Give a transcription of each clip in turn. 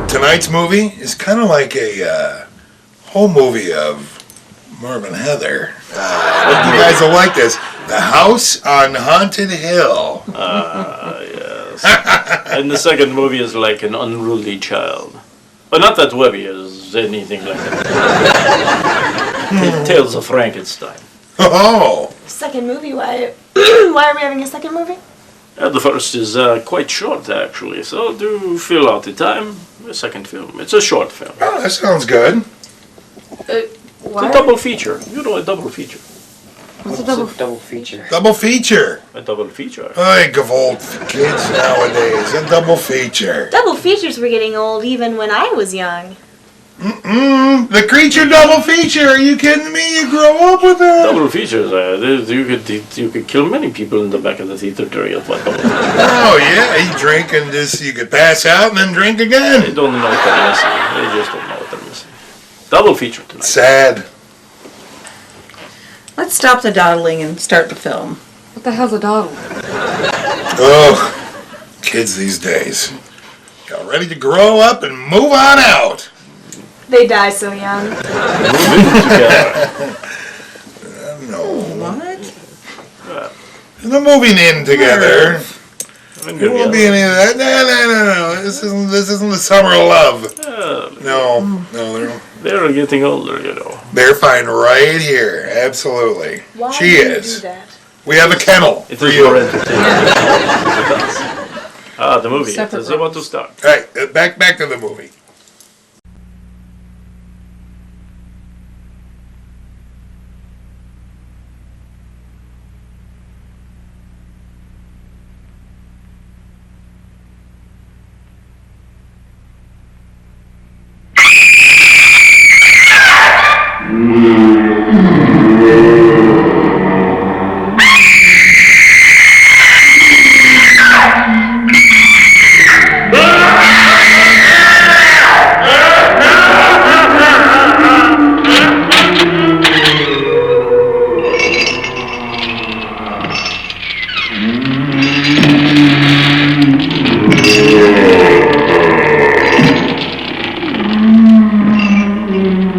Tonight's movie is kind of like a whole movie of Merv and Heather. You guys will like this. The House on Haunted Hill. Yes. And the second movie is like an unruly child. But not that Webby is anything like that. Tales of Frankenstein. Oh! Second movie? Why are we having a second movie? The first is quite short, actually, so do fill out the time. The second film. It's a short film. Oh, that sounds good. It's a double feature. You know a double feature. What's a double feature? Double feature. A double feature. I think of old kids nowadays. A double feature. Double features were getting old even when I was young. The Creature double feature. Are you kidding me? You grow up with that. Double features. You could kill many people in the back of the theater during it. Oh yeah, you drink and you could pass out and then drink again. They don't know what they're missing. They just don't know what they're missing. Double feature tonight. Sad. Let's stop the dawdling and start the film. What the hell's a dawdle? Oh, kids these days. Y'all ready to grow up and move on out. They die so young. No. What? They're moving in together. There won't be any of that. No. This isn't the summer of love. No, they're getting older, you know. They're fine right here. Absolutely. Why She do you is. do that? We have a kennel It for is you. more entertaining. The movie. Separate Is about to start. All right, back to the movie.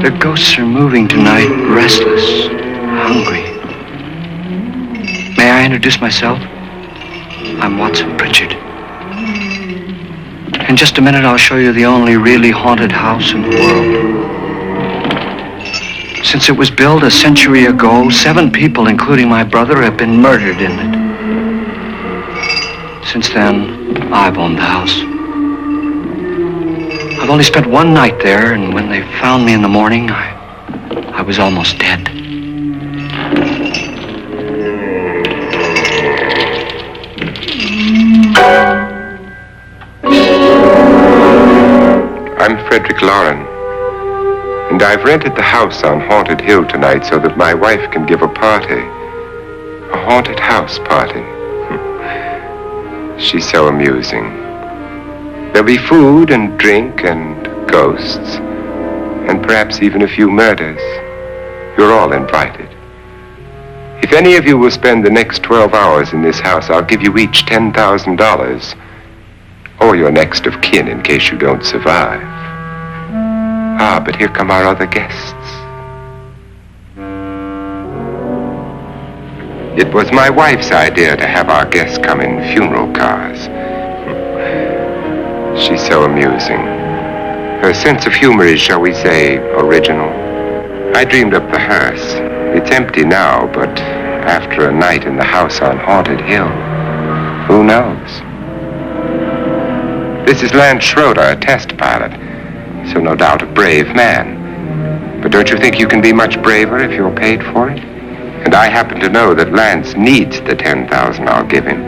The ghosts are moving tonight, restless, hungry. May I introduce myself? I'm Watson Pritchard. In just a minute, I'll show you the only really haunted house in the world. Since it was built a century ago, 7 people, including my brother, have been murdered in it. Since then, I've owned the house. I've only spent one night there, and when they found me in the morning, I was almost dead. I'm Frederick Lauren, and I've rented the house on Haunted Hill tonight so that my wife can give a party. A haunted house party. She's so amusing. There'll be food and drink and ghosts, and perhaps even a few murders. You're all invited. If any of you will spend the next 12 hours in this house, I'll give you each $10,000. Or your next of kin in case you don't survive. Ah, but here come our other guests. It was my wife's idea to have our guests come in funeral cars. She's so amusing. Her sense of humor is, shall we say, original. I dreamed up the hearse. It's empty now, but after a night in the house on Haunted Hill, who knows? This is Lance Schroeder, a test pilot, so no doubt a brave man. But don't you think you can be much braver if you're paid for it? And I happen to know that Lance needs the $10,000 I'll give him,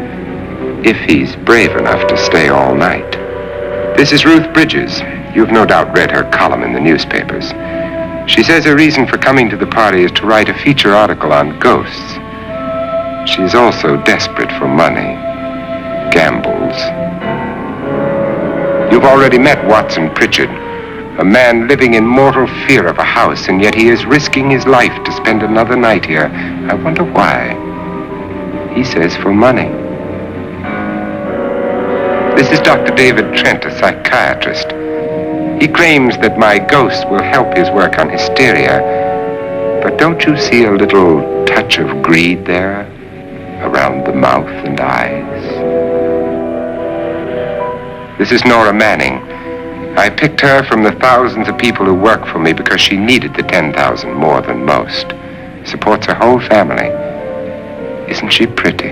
if he's brave enough to stay all night. This is Ruth Bridges. You've no doubt read her column in the newspapers. She says her reason for coming to the party is to write a feature article on ghosts. She's also desperate for money. Gambles. You've already met Watson Pritchard, a man living in mortal fear of a house, and yet he is risking his life to spend another night here. I wonder why. He says for money. This is Dr. David Trent, a psychiatrist. He claims that my ghost will help his work on hysteria. But don't you see a little touch of greed there, around the mouth and eyes? This is Nora Manning. I picked her from the thousands of people who work for me because she needed the $10,000 more than most. Supports her whole family. Isn't she pretty?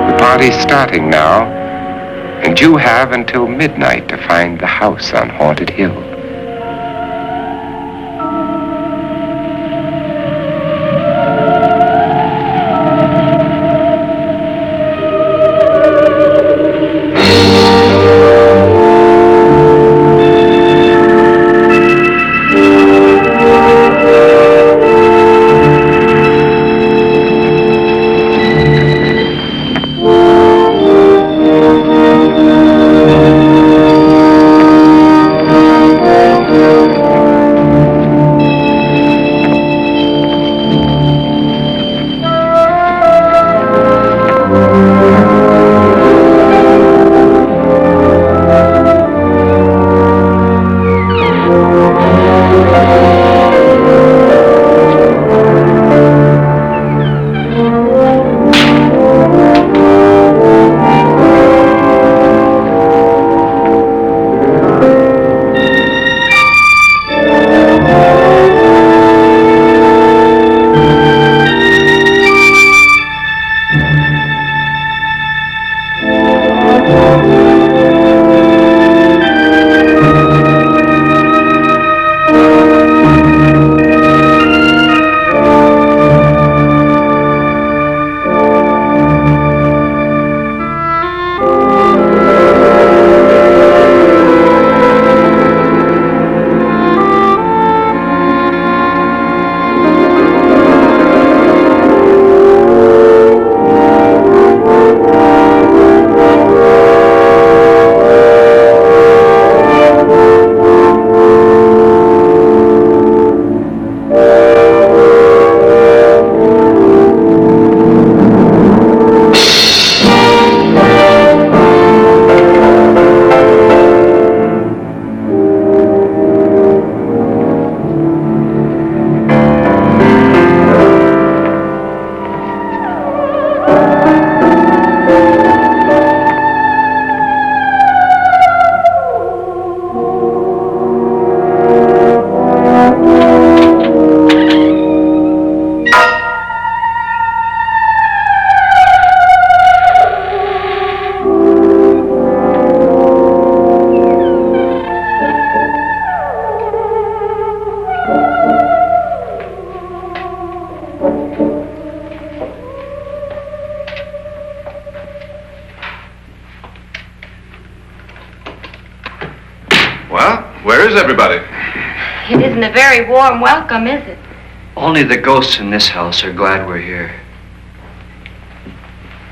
The party's starting now, and you have until midnight to find the house on Haunted Hill. Well, where is everybody? It isn't a very warm welcome, is it? Only the ghosts in this house are glad we're here.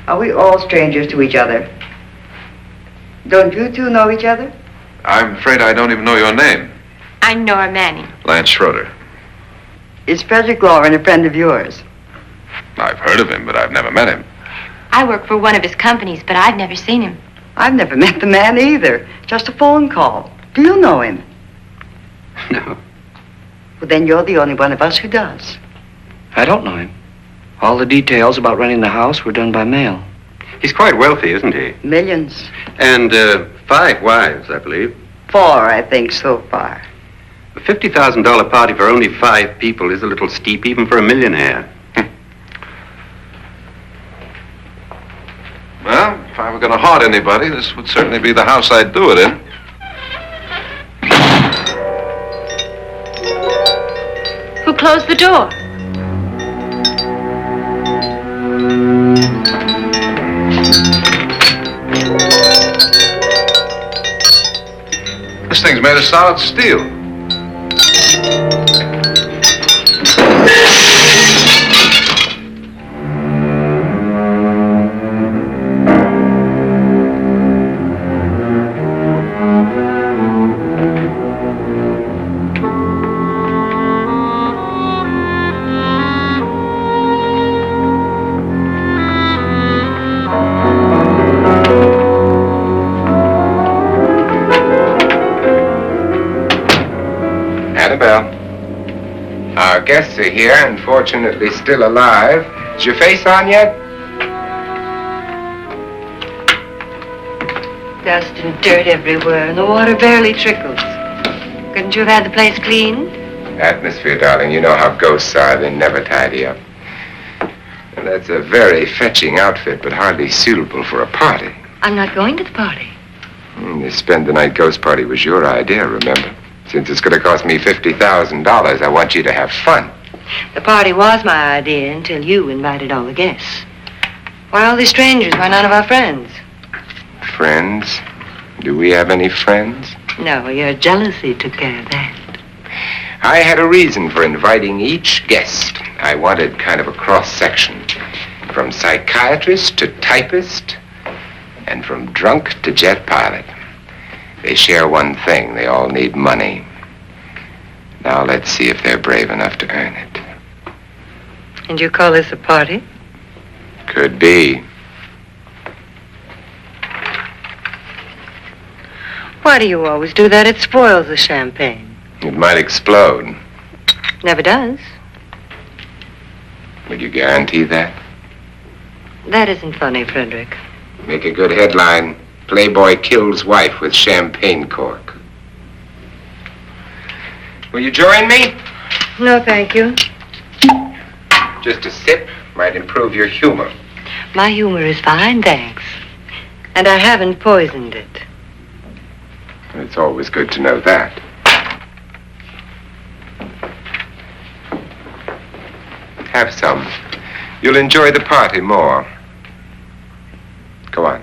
Are we all strangers to each other? Don't you two know each other? I'm afraid I don't even know your name. I'm Nora Manning. Lance Schroeder. Is Frederick Lauren a friend of yours? I've heard of him, but I've never met him. I work for one of his companies, but I've never seen him. I've never met the man either. Just a phone call. Do you know him? No, Well, then you're the only one of us who does. I don't know him. All the details about renting the house were done by mail. He's quite wealthy, isn't he? Millions. And 5 wives, I believe. 4, I think, so far. A $50,000 party for only 5 people is a little steep, even for a millionaire. Well, if I were going to haunt anybody, this would certainly be the house I'd do it in. Who closed the door? This thing's made of solid steel. Our guests are here, unfortunately still alive. Is your face on yet? Dust and dirt everywhere, and the water barely trickles. Couldn't you have had the place cleaned? Atmosphere, darling. You know how ghosts are. They never tidy up. And that's a very fetching outfit, but hardly suitable for a party. I'm not going to the party. The spend-the-night ghost party was your idea, remember? Since it's going to cost me $50,000, I want you to have fun. The party was my idea until you invited all the guests. Why all these strangers? Why none of our friends? Friends? Do we have any friends? No, your jealousy took care of that. I had a reason for inviting each guest. I wanted kind of a cross-section. From psychiatrist to typist, and from drunk to jet pilot. They share one thing. They all need money. Now let's see if they're brave enough to earn it. And you call this a party? Could be. Why do you always do that? It spoils the champagne. It might explode. Never does. Would you guarantee that? That isn't funny, Frederick. Make a good headline. Playboy kills wife with champagne cork. Will you join me? No, thank you. Just a sip might improve your humor. My humor is fine, thanks. And I haven't poisoned it. It's always good to know that. Have some. You'll enjoy the party more. Go on.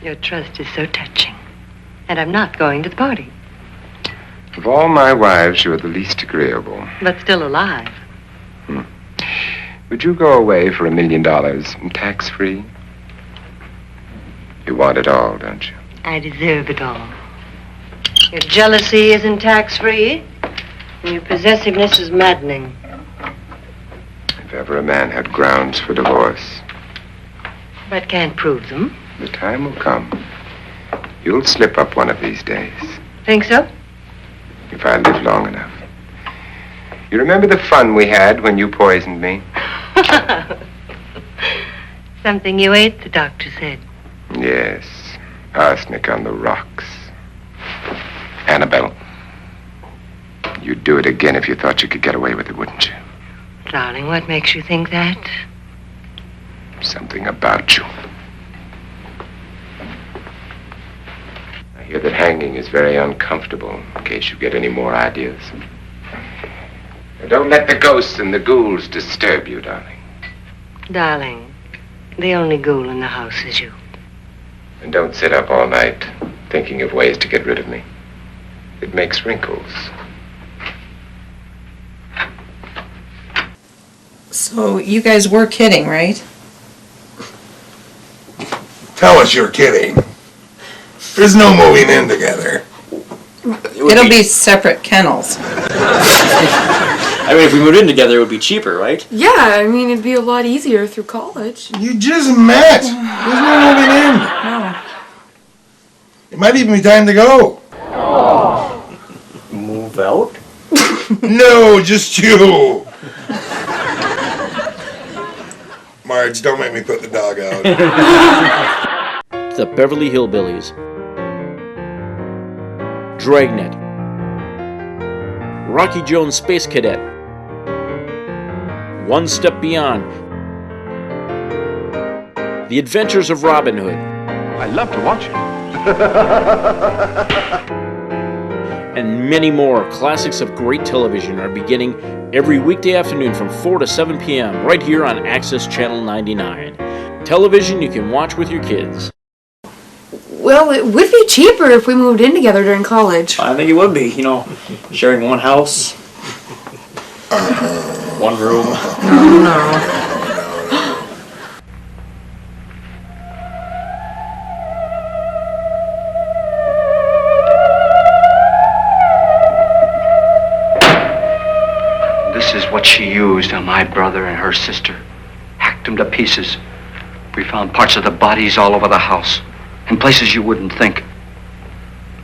Your trust is so touching. And I'm not going to the party. Of all my wives, you're the least agreeable. But still alive. Would you go away for $1 million, tax-free? You want it all, don't you? I deserve it all. Your jealousy isn't tax-free. And your possessiveness is maddening. If ever a man had grounds for divorce, But can't prove them. the time will come. You'll slip up one of these days, Think so? if I live long enough. You remember the fun we had when you poisoned me? Something you ate, the doctor said. Yes, arsenic on the rocks. Annabelle, you'd do it again if you thought you could get away with it, wouldn't you? Darling, what makes you think that? Something about you. I hear that hanging is very uncomfortable, in case you get any more ideas. Now, don't let the ghosts and the ghouls disturb you, darling. Darling, the only ghoul in the house is you. And don't sit up all night thinking of ways to get rid of me. It makes wrinkles. So you guys were kidding, right? Tell us you're kidding. There's no moving in together. It'll be separate kennels. I mean, if we moved in together, it would be cheaper, right? Yeah, I mean, it'd be a lot easier through college. You just met. There's no moving in. No. It might even be time to go. Move out? No, just you. Marge, don't make me put the dog out. The Beverly Hillbillies, Dragnet, Rocky Jones Space Cadet, One Step Beyond, The Adventures of Robin Hood. I love to watch it. And many more classics of great television are beginning every weekday afternoon from 4 to 7 p.m. right here on Access Channel 99. Television you can watch with your kids. Well, it would be cheaper if we moved in together during college. I think it would be, sharing one house, one room. No. This is what she used on my brother and her sister. Hacked them to pieces. We found parts of the bodies all over the house, in places you wouldn't think.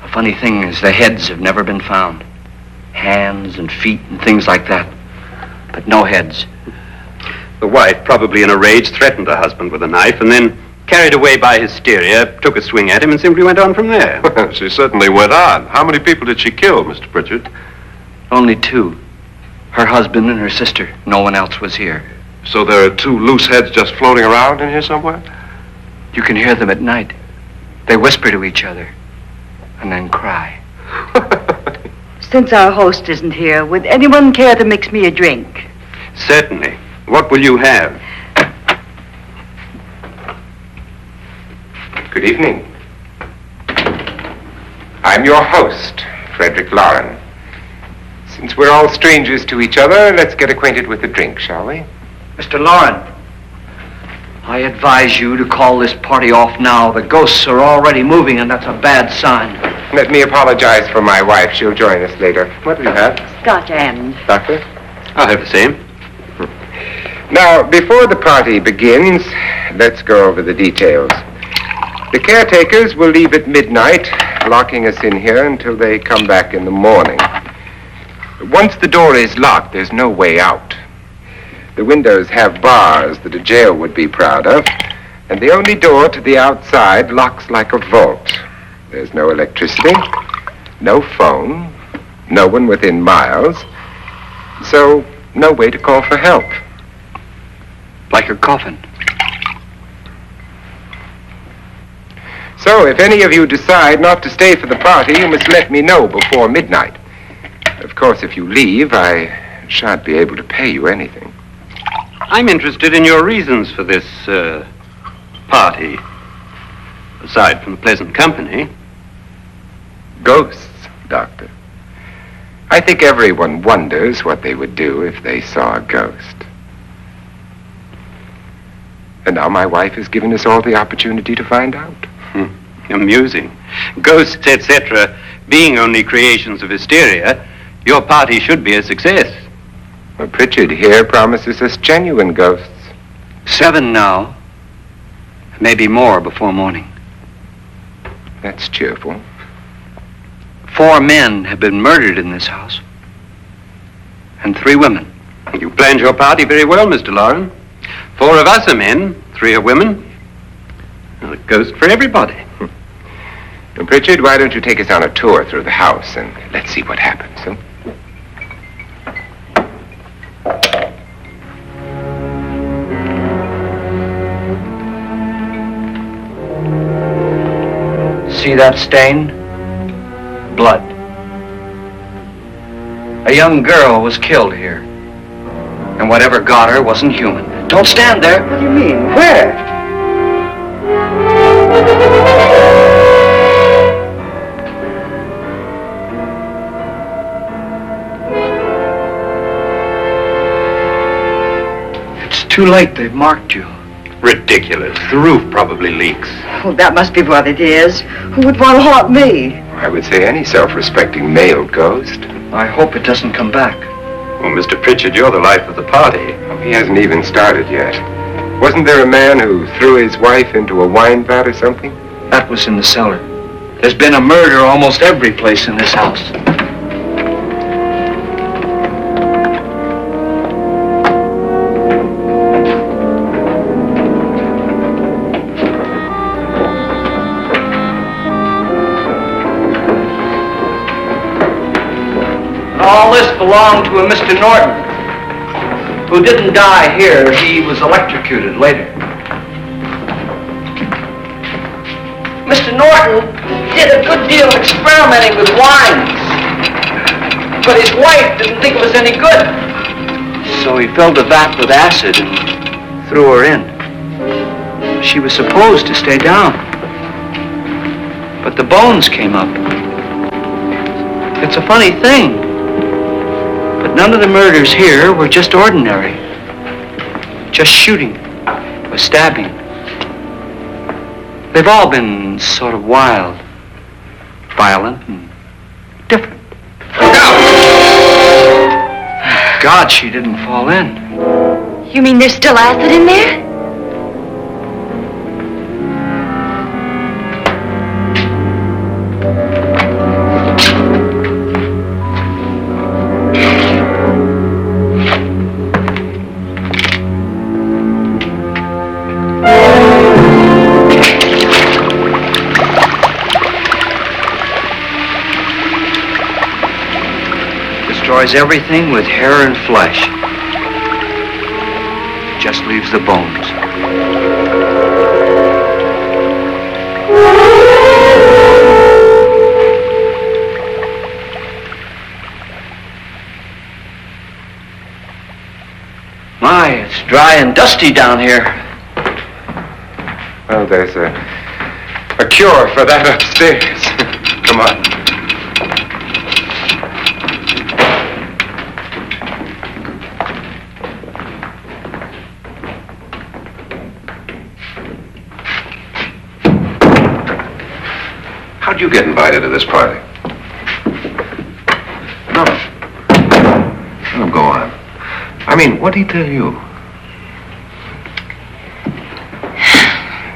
The funny thing is the heads have never been found. Hands and feet and things like that. But no heads. The wife, probably in a rage, threatened her husband with a knife and then, carried away by hysteria, took a swing at him and simply went on from there. She certainly went on. How many people did she kill, Mr. Pritchard? Only two. Her husband and her sister. No one else was here. So there are two loose heads just floating around in here somewhere? You can hear them at night. They whisper to each other and then cry. Since our host isn't here, would anyone care to mix me a drink? Certainly. What will you have? Good evening. I'm your host, Frederick Lauren. Since we're all strangers to each other, let's get acquainted with the drink, shall we? Mr. Lauren, I advise you to call this party off now. The ghosts are already moving, and that's a bad sign. Let me apologize for my wife. She'll join us later. What do you have? Scotch and. Doctor? I'll have the same. Now, before the party begins, let's go over the details. The caretakers will leave at midnight, locking us in here until they come back in the morning. Once the door is locked, there's no way out. The windows have bars that a jail would be proud of, and the only door to the outside locks like a vault. There's no electricity, no phone, no one within miles, so no way to call for help. Like a coffin. So if any of you decide not to stay for the party, you must let me know before midnight. Of course, if you leave, I shan't be able to pay you anything. I'm interested in your reasons for this, party. Aside from the pleasant company. Ghosts, Doctor. I think everyone wonders what they would do if they saw a ghost. And now my wife has given us all the opportunity to find out. Amusing. Ghosts, etc., being only creations of hysteria, your party should be a success. Well, Pritchard here promises us genuine ghosts. 7 now. Maybe more before morning. That's cheerful. 4 men have been murdered in this house. And 3 women. You planned your party very well, Mr. Lauren. 4 of us are men, 3 are women. A ghost for everybody. Well, Pritchard, why don't you take us on a tour through the house and let's see what happens, huh? See that stain? Blood. A young girl was killed here. And whatever got her wasn't human. Don't stand there. What do you mean? Where? too late. They've marked you. Ridiculous. The roof probably leaks. Oh, that must be what it is. Who would want to haunt me? I would say any self-respecting male ghost. I hope it doesn't come back. Well, Mr. Pritchard, you're the life of the party. Oh, he hasn't even started yet. Wasn't there a man who threw his wife into a wine vat or something? That was in the cellar. There's been a murder almost every place in this house. All this belonged to a Mr. Norton, who didn't die here. He was electrocuted later. Mr. Norton did a good deal of experimenting with wines, but his wife didn't think it was any good. So he filled a vat with acid and threw her in. She was supposed to stay down, but the bones came up. It's a funny thing, but none of the murders here were just ordinary. Just shooting or stabbing. They've all been sort of wild, violent, and different. God, she didn't fall in. You mean there's still acid in there? Destroys everything with hair and flesh. Just leaves the bones. My, it's dry and dusty down here. Well, there's a cure for that upstairs. Come on. How'd you get invited to this party? No. Oh, go on. I mean, what did he tell you?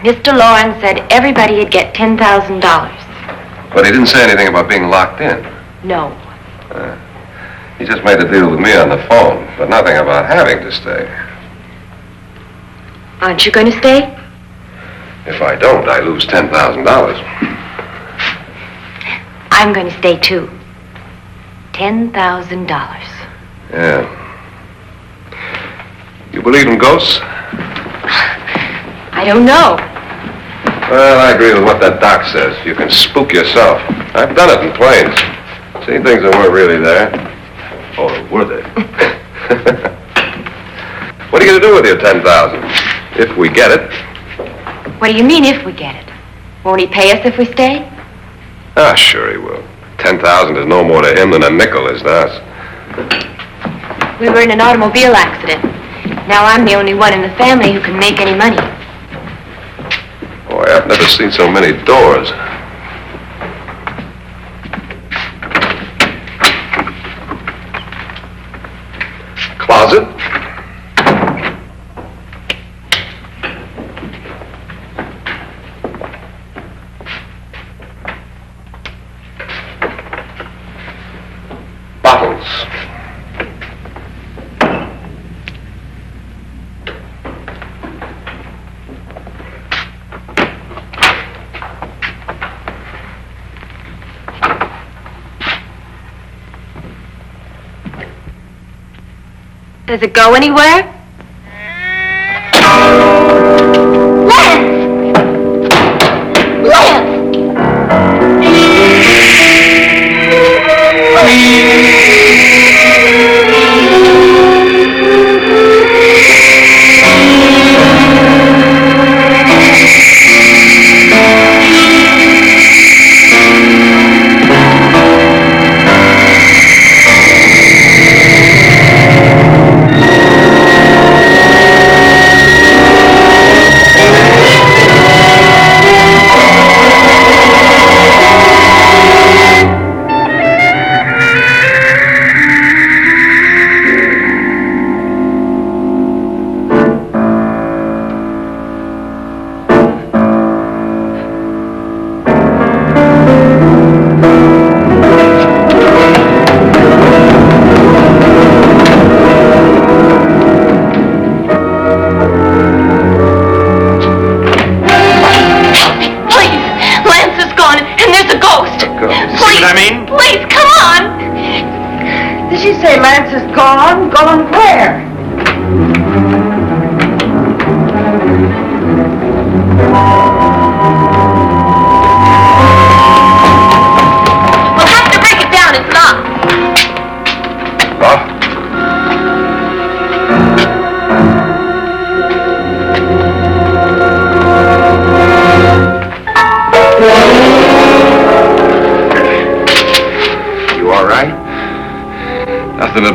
Mr. Lawrence said everybody'd get $10,000. But he didn't say anything about being locked in. No. He just made a deal with me on the phone, but nothing about having to stay. Aren't you going to stay? If I don't, I lose $10,000. I'm going to stay too. $10,000. Yeah. You believe in ghosts? I don't know. Well, I agree with what that doc says. You can spook yourself. I've done it in planes. Seen things that weren't really there. Or were they? What are you going to do with your $10,000? If we get it. What do you mean if we get it? Won't he pay us if we stay? Ah, sure he will. 10,000 is no more to him than a nickel is to us. We were in an automobile accident. Now I'm the only one in the family who can make any money. Boy, I've never seen so many doors. Closet. Bottles. Does it go anywhere? Lance! Lance!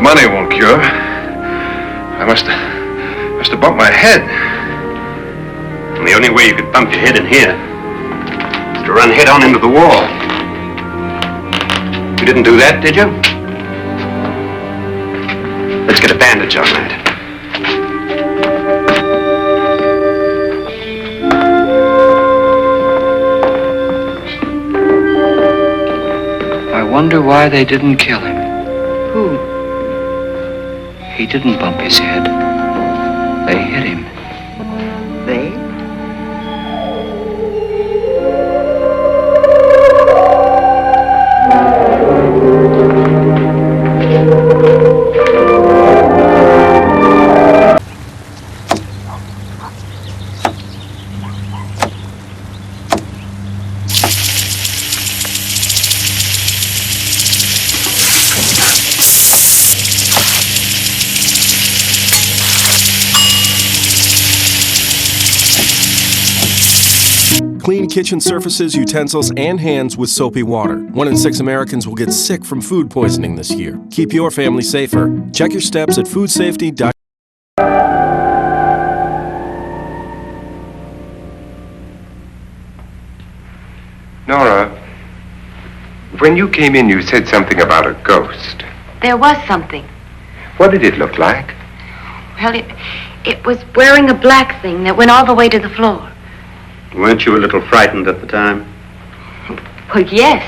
money won't cure. I must have bumped my head. And the only way you could bump your head in here is to run head on into the wall. You didn't do that, did you? Let's get a bandage on that. I wonder why they didn't kill him. Who? He didn't bump his head. They hit him. They? Clean kitchen surfaces, utensils, and hands with soapy water. 1 in 6 Americans will get sick from food poisoning this year. Keep your family safer. Check your steps at foodsafety.gov. Nora, when you came in, you said something about a ghost. There was something. What did it look like? Well, it was wearing a black thing that went all the way to the floor. Weren't you a little frightened at the time? Well, yes.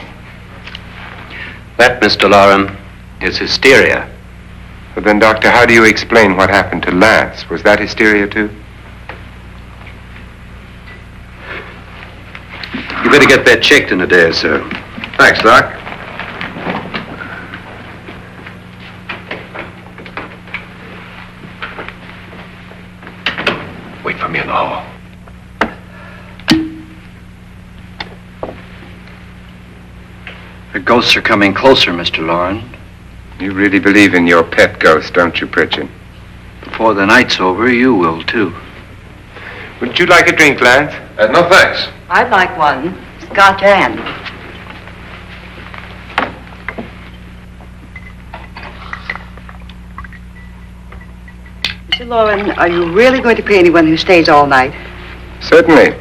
That, Mr. Loren, is hysteria. Well, then, Doctor, how do you explain what happened to Lance? Was that hysteria, too? You better get that checked in a day or so. Thanks, Doc. Wait for me in the hall. The ghosts are coming closer, Mr. Loren. You really believe in your pet ghost, don't you, Pritchard? Before the night's over, you will, too. Would you like a drink, Lance? No, thanks. I'd like one. Scotch and. Mr. Loren, are you really going to pay anyone who stays all night? Certainly.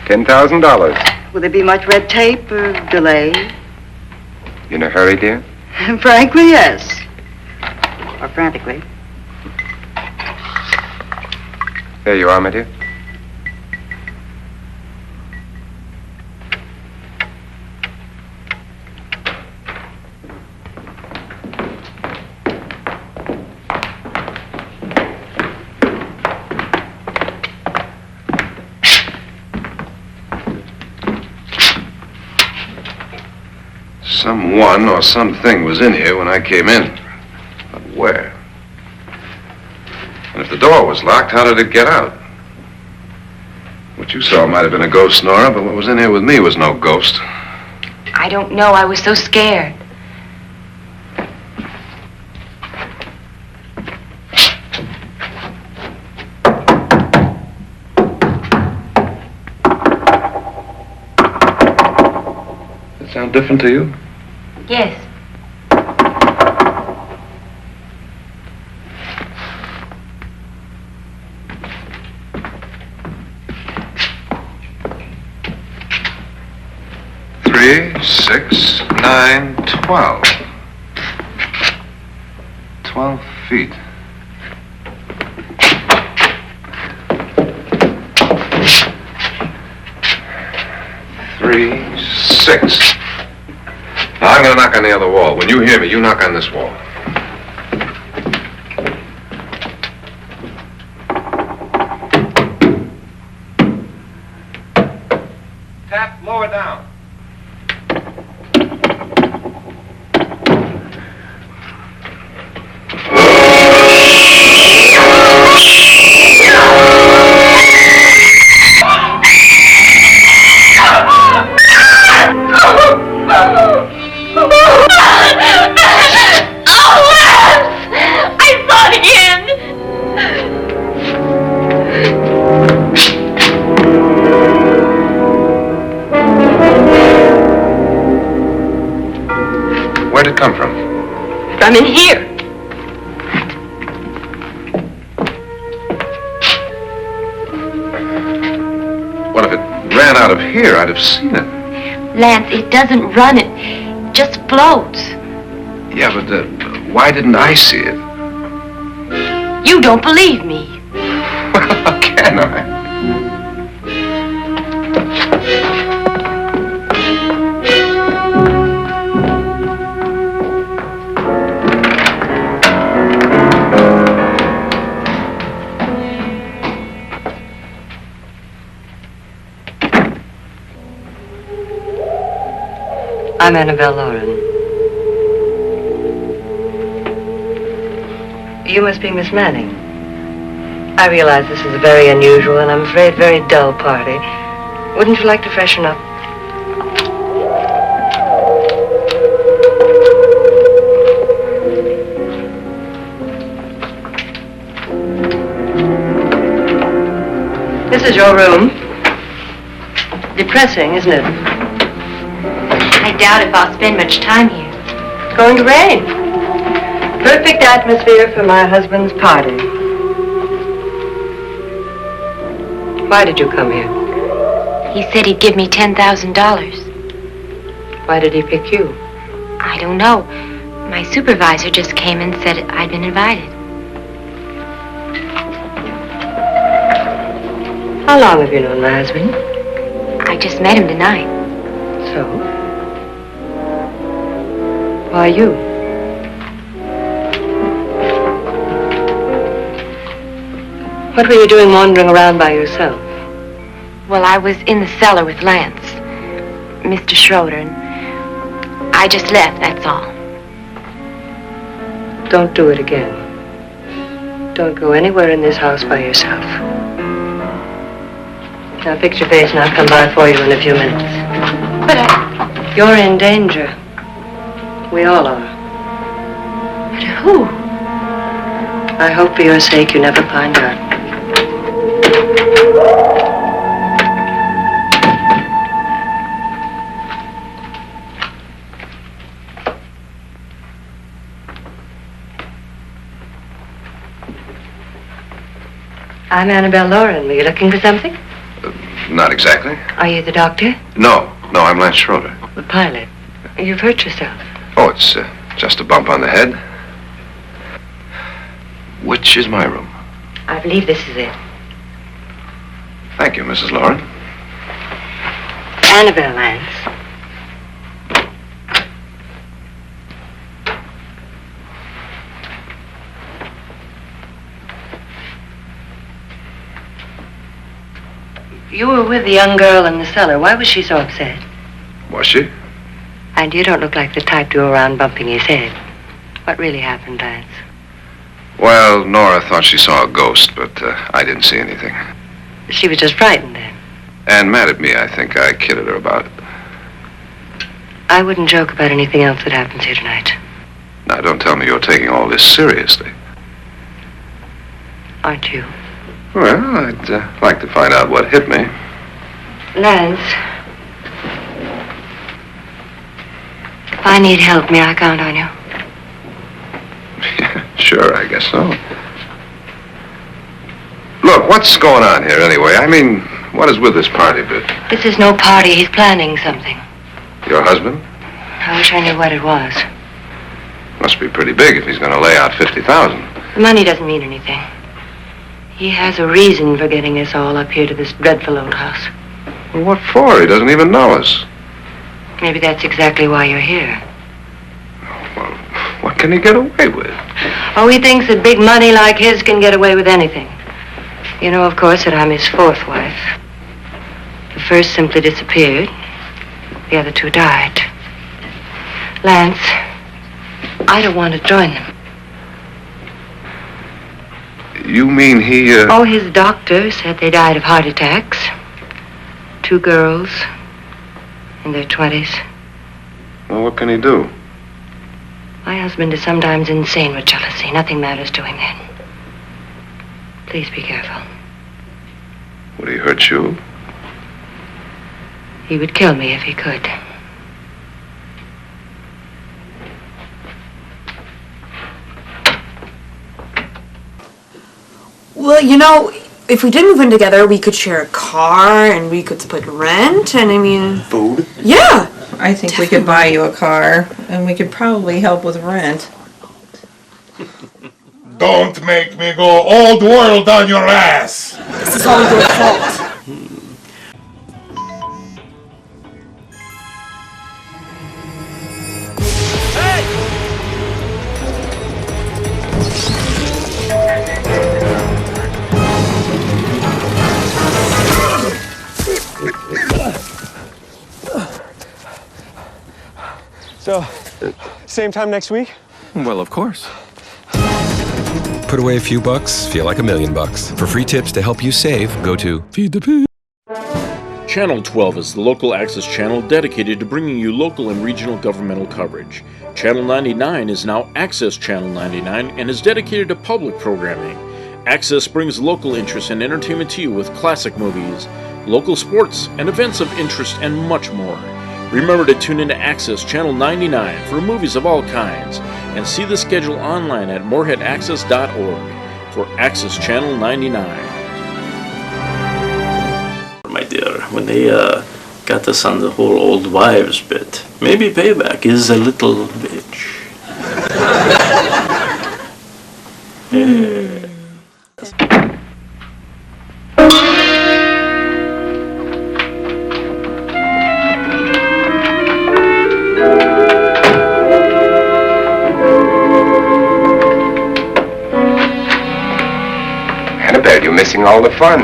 $10,000. Will there be much red tape or delay? You in a hurry, dear? Frankly, yes. Or frantically. There you are, my dear. Someone or something was in here when I came in. But where? And if the door was locked, how did it get out? What you saw might have been a ghost, Nora, but what was in here with me was no ghost. I don't know. I was so scared. Does it sound different to you? Yes. Three, 6, 9, 12. 12 feet. Three, 6. Now, I'm going to knock on the other wall. When you hear me, you knock on this wall. Tap lower down. Where'd it come from? From in here. What if it ran out of here? I'd have seen it. Lance, it doesn't run, it just floats. Yeah, but why didn't I see it? You don't believe me. Well, how can I? I'm Annabelle Lauren. You must be Miss Manning. I realize this is a very unusual and I'm afraid very dull party. Wouldn't you like to freshen up? This is your room. Depressing, isn't it? I doubt if I'll spend much time here. It's going to rain. Perfect atmosphere for my husband's party. Why did you come here? He said he'd give me $10,000. Why did he pick you? I don't know. My supervisor just came and said I'd been invited. How long have you known my husband? I just met him tonight. So? Why you? What were you doing wandering around by yourself? Well, I was in the cellar with Lance, Mr. Schroeder, and I just left, that's all. Don't do it again. Don't go anywhere in this house by yourself. Now fix your face and I'll come by for you in a few minutes. But You're in danger. We all are. But who? I hope for your sake you never find out. I'm Annabelle Lauren. Were you looking for something? Not exactly. Are you the doctor? No, I'm Lance Schroeder. The pilot. You've hurt yourself. Oh, it's just a bump on the head. Which is my room? I believe this is it. Thank you, Mrs. Lauren. Annabelle, Lance. You were with the young girl in the cellar. Why was she so upset? Was she? And you don't look like the type to go around bumping his head. What really happened, Lance? Well, Nora thought she saw a ghost, but I didn't see anything. She was just frightened then. And mad at me, I think. I kidded her about it. I wouldn't joke about anything else that happens here tonight. Now, don't tell me you're taking all this seriously. Aren't you? Well, I'd like to find out what hit me. Lance. If I need help, may I count on you? Sure, I guess so. Look, what's going on here anyway? I mean, what is with this party bit? This is no party. He's planning something. Your husband? I wish I knew what it was. Must be pretty big if he's going to lay out $50,000. The money doesn't mean anything. He has a reason for getting us all up here to this dreadful old house. Well, what for? He doesn't even know us. Maybe that's exactly why you're here. Well, what can he get away with? Oh, he thinks that big money like his can get away with anything. You know, of course, that I'm his fourth wife. The first simply disappeared. The other two died. Lance, I don't want to join them. You mean he, Oh, his doctor said they died of heart attacks. 2 girls in their 20s. Well, what can he do? My husband is sometimes insane with jealousy. Nothing matters to him then. Please be careful. Would he hurt you? He would kill me if he could. Well, you know, if we did move in together, we could share a car and we could split rent. And I mean, Food? Yeah. I think we could buy you a car, and we could probably help with rent. Don't make me go old world on your ass. This is all your fault. So, same time next week? Well, of course. Put away a few bucks, feel like $1 million. For free tips to help you save, go to Feed the Pig. Channel 12 is the local access channel dedicated to bringing you local and regional governmental coverage. Channel 99 is now Access Channel 99 and is dedicated to public programming. Access brings local interest and entertainment to you with classic movies, local sports, and events of interest, and much more. Remember to tune into Access Channel 99 for movies of all kinds, and see the schedule online at moorheadaccess.org for Access Channel 99. My dear, when they got us on the whole old wives bit, maybe payback is a little bitch. You're missing all the fun.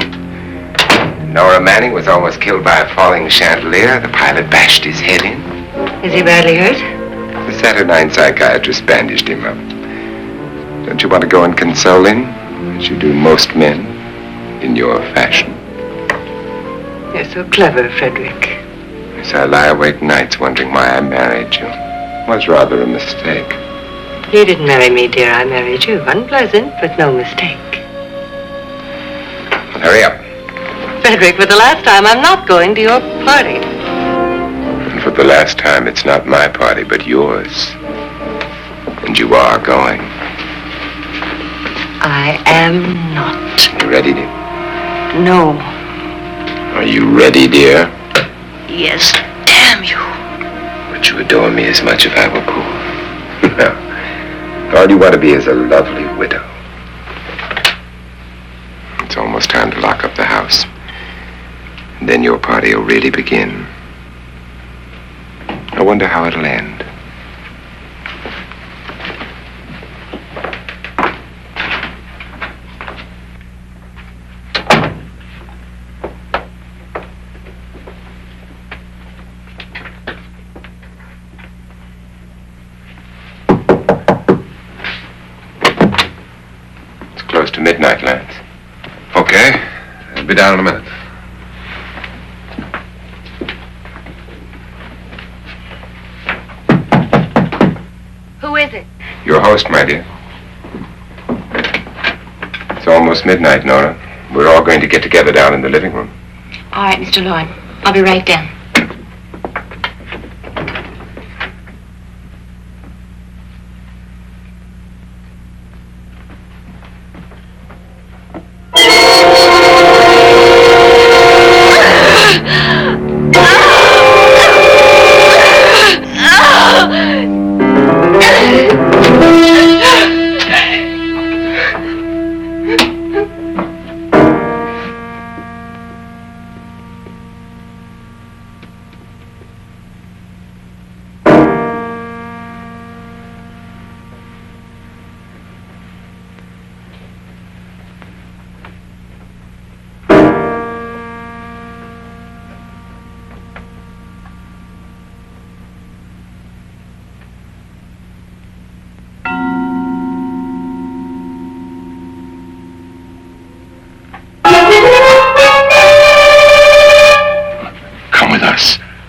Nora Manning was almost killed by a falling chandelier. The pilot bashed his head in. Is he badly hurt? The Saturnine psychiatrist bandaged him up. Don't you want to go and console him, as you do most men, in your fashion? You're so clever, Frederick. Yes, I lie awake nights wondering why I married you. It was rather a mistake. You didn't marry me, dear. I married you. Unpleasant, but no mistake. Hurry up. Frederick, for the last time, I'm not going to your party. And for the last time, it's not my party, but yours. And you are going. I am not. You ready, dear? No. Are you ready, dear? Yes, damn you. Would you adore me as much if I were poor? No. All you want to be is a lovely widow. It's almost time to lock up the house. And then your party will really begin. I wonder how it'll end. It's close to midnight, Lance. Okay. I'll be down in a minute. Who is it? Your host, my dear. It's almost midnight, Nora. We're all going to get together down in the living room. All right, Mr. Lloyd. I'll be right down.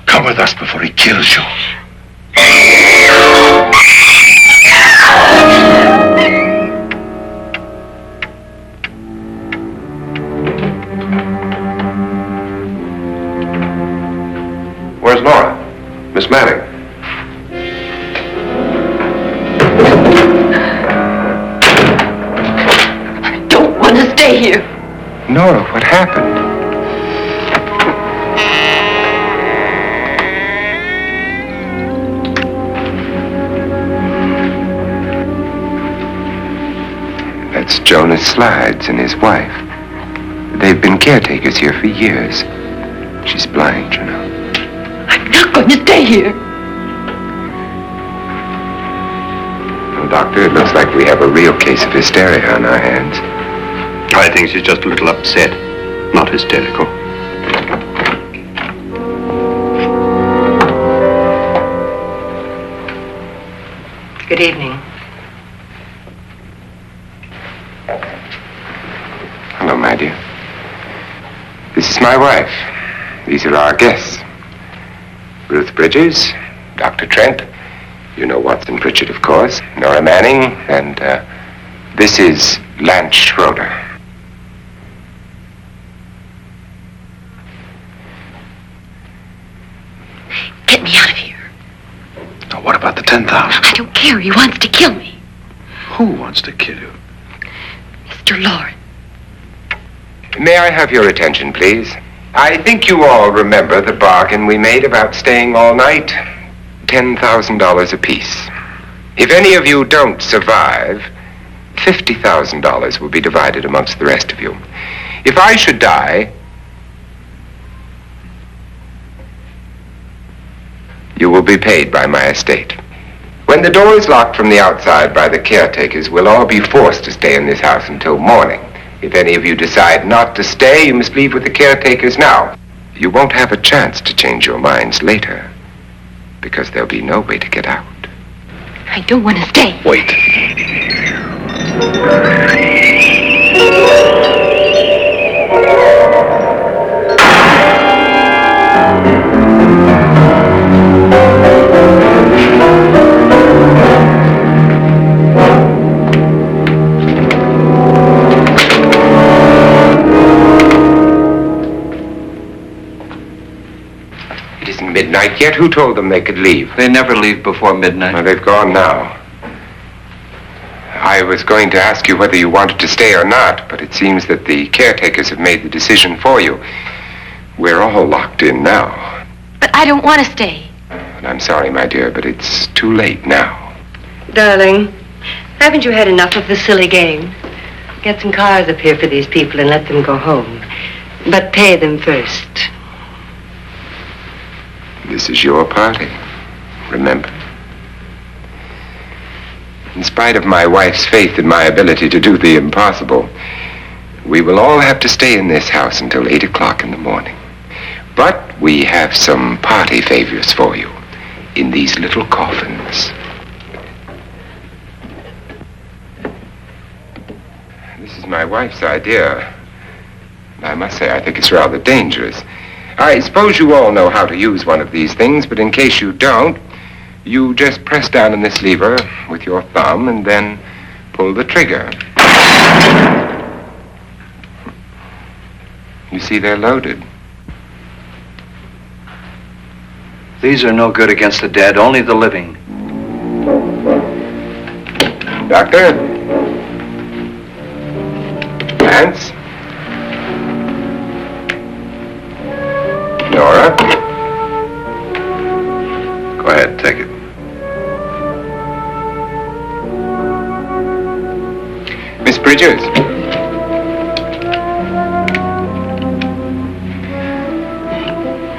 Come with us before he kills you. Where's Nora? Miss Manning? I don't want to stay here. Nora, what happened? That's Jonas Slides and his wife. They've been caretakers here for years. She's blind, you know. I'm not going to stay here. Well, Doctor, it looks like we have a real case of hysteria on our hands. I think she's just a little upset, not hysterical. Good evening. Hello, my dear. This is my wife. These are our guests. Ruth Bridges, Dr. Trent. You know Watson Pritchard, of course. Nora Manning, and this is Lance Schroeder. Get me out of here. Now, what about the 10,000? I don't care. He wants to kill me. Who wants to kill you? Mr. Lawrence. May I have your attention, please? I think you all remember the bargain we made about staying all night. $10,000 apiece. If any of you don't survive, $50,000 will be divided amongst the rest of you. If I should die, you will be paid by my estate. When the door is locked from the outside by the caretakers, we'll all be forced to stay in this house until morning. If any of you decide not to stay, you must leave with the caretakers now. You won't have a chance to change your minds later, because there'll be no way to get out. I don't want to stay. Wait. Midnight yet? Who told them they could leave? They never leave before midnight. Well, they've gone now. I was going to ask you whether you wanted to stay or not, but it seems that the caretakers have made the decision for you. We're all locked in now. But I don't want to stay. And I'm sorry, my dear, but it's too late now. Darling, haven't you had enough of the silly game? Get some cars up here for these people and let them go home. But pay them first. This is your party, remember? In spite of my wife's faith in my ability to do the impossible, we will all have to stay in this house until 8 o'clock in the morning. But we have some party favors for you in these little coffins. This is my wife's idea. I must say, I think it's rather dangerous. I suppose you all know how to use one of these things, but in case you don't, you just press down on this lever with your thumb and then pull the trigger. You see, they're loaded. These are no good against the dead, only the living. Doctor? Lance? Nora? Go ahead, take it. Miss Bridges?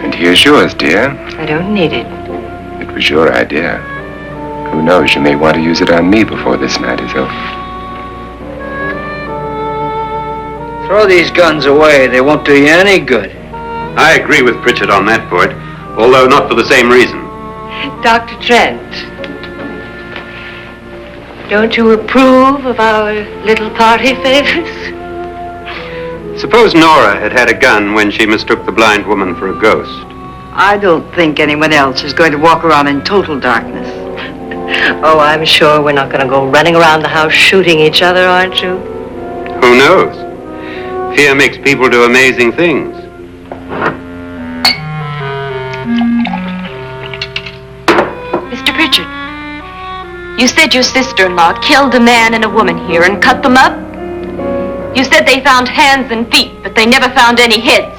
And here's yours, dear. I don't need it. It was your idea. Who knows, you may want to use it on me before this night is over. Throw these guns away. They won't do you any good. I agree with Pritchard on that point, although not for the same reason. Dr. Trent, don't you approve of our little party favors? Suppose Nora had had a gun when she mistook the blind woman for a ghost. I don't think anyone else is going to walk around in total darkness. Oh, I'm sure we're not going to go running around the house shooting each other, aren't you? Who knows? Fear makes people do amazing things. Mr. Pritchard, you said your sister-in-law killed a man and a woman here and cut them up? You said they found hands and feet, but they never found any heads.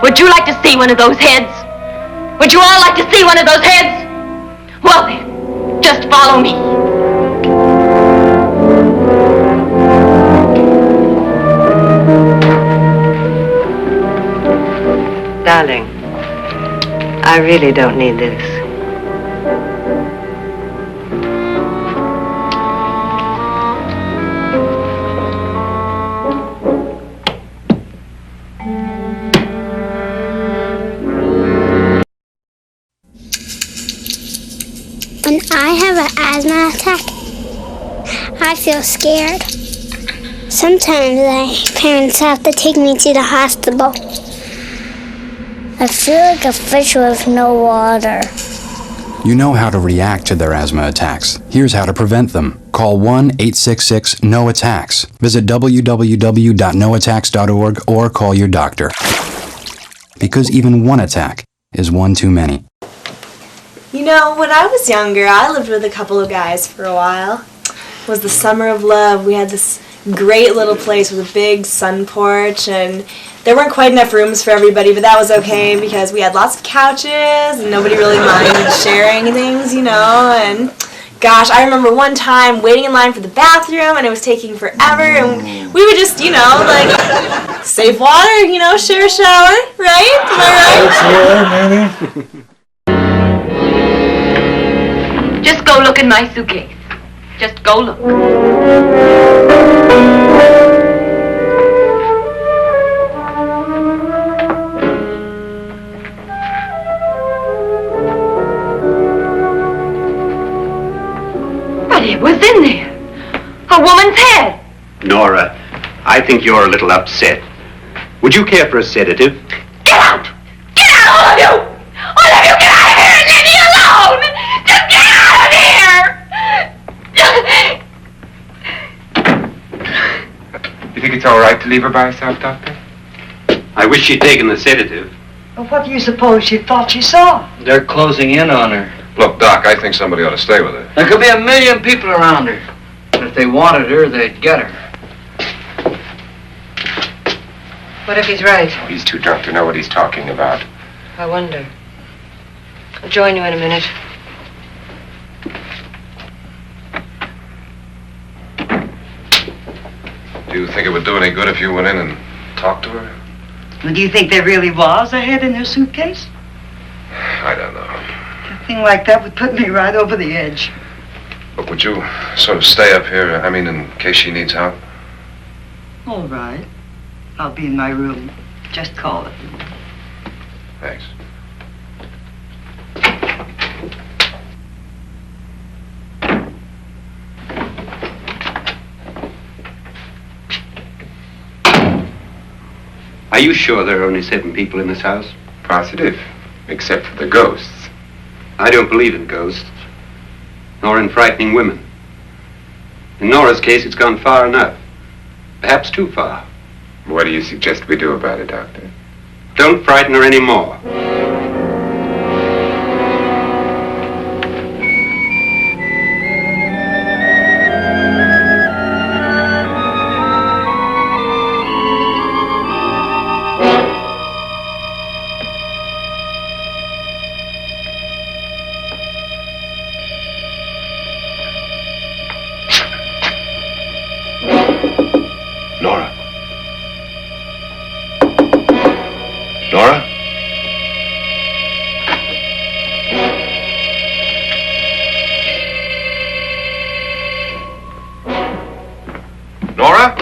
Would you like to see one of those heads? Would you all like to see one of those heads? Well then, just follow me. Darling, I really don't need this. When I have an asthma attack, I feel scared. Sometimes my parents have to take me to the hospital. I feel like a fish with no water. You know how to react to their asthma attacks. Here's how to prevent them. Call 1-866-NO-ATTACKS. Visit www.noattacks.org or call your doctor. Because even one attack is one too many. You know, when I was younger, I lived with a couple of guys for a while. It was the summer of love. We had this great little place with a big sun porch, and there weren't quite enough rooms for everybody, but that was okay because we had lots of couches and nobody really minded sharing things, you know. And gosh, I remember one time waiting in line for the bathroom and it was taking forever, and we would just, you know, like save water, you know, share a shower, right? Am I right? Yeah, maybe. Just go look in my suitcase. Just go look. But it was in there. A woman's head. Nora, I think you're a little upset. Would you care for a sedative? Get out! Get out, all of you! All of you, get out of here and leave me alone! Just get out of here! You think it's all right to leave her by herself, Doctor? I wish she'd taken the sedative. Well, what do you suppose she thought she saw? They're closing in on her. Look, Doc, I think somebody ought to stay with her. There could be 1,000,000 people around her. And if they wanted her, they'd get her. What if he's right? Oh, he's too drunk to know what he's talking about. I wonder. I'll join you in a minute. Do you think it would do any good if you went in and talked to her? Well, do you think there really was a head in her suitcase? I don't know. A thing like that would put me right over the edge. Look, would you sort of stay up here, I mean, in case she needs help? All right. I'll be in my room. Just call it. Thanks. Are you sure there are only 7 people in this house? Positive, except for the ghosts. I don't believe in ghosts, nor in frightening women. In Nora's case, it's gone far enough. Perhaps too far. What do you suggest we do about it, Doctor? Don't frighten her any more. Nora? Nora? Nora?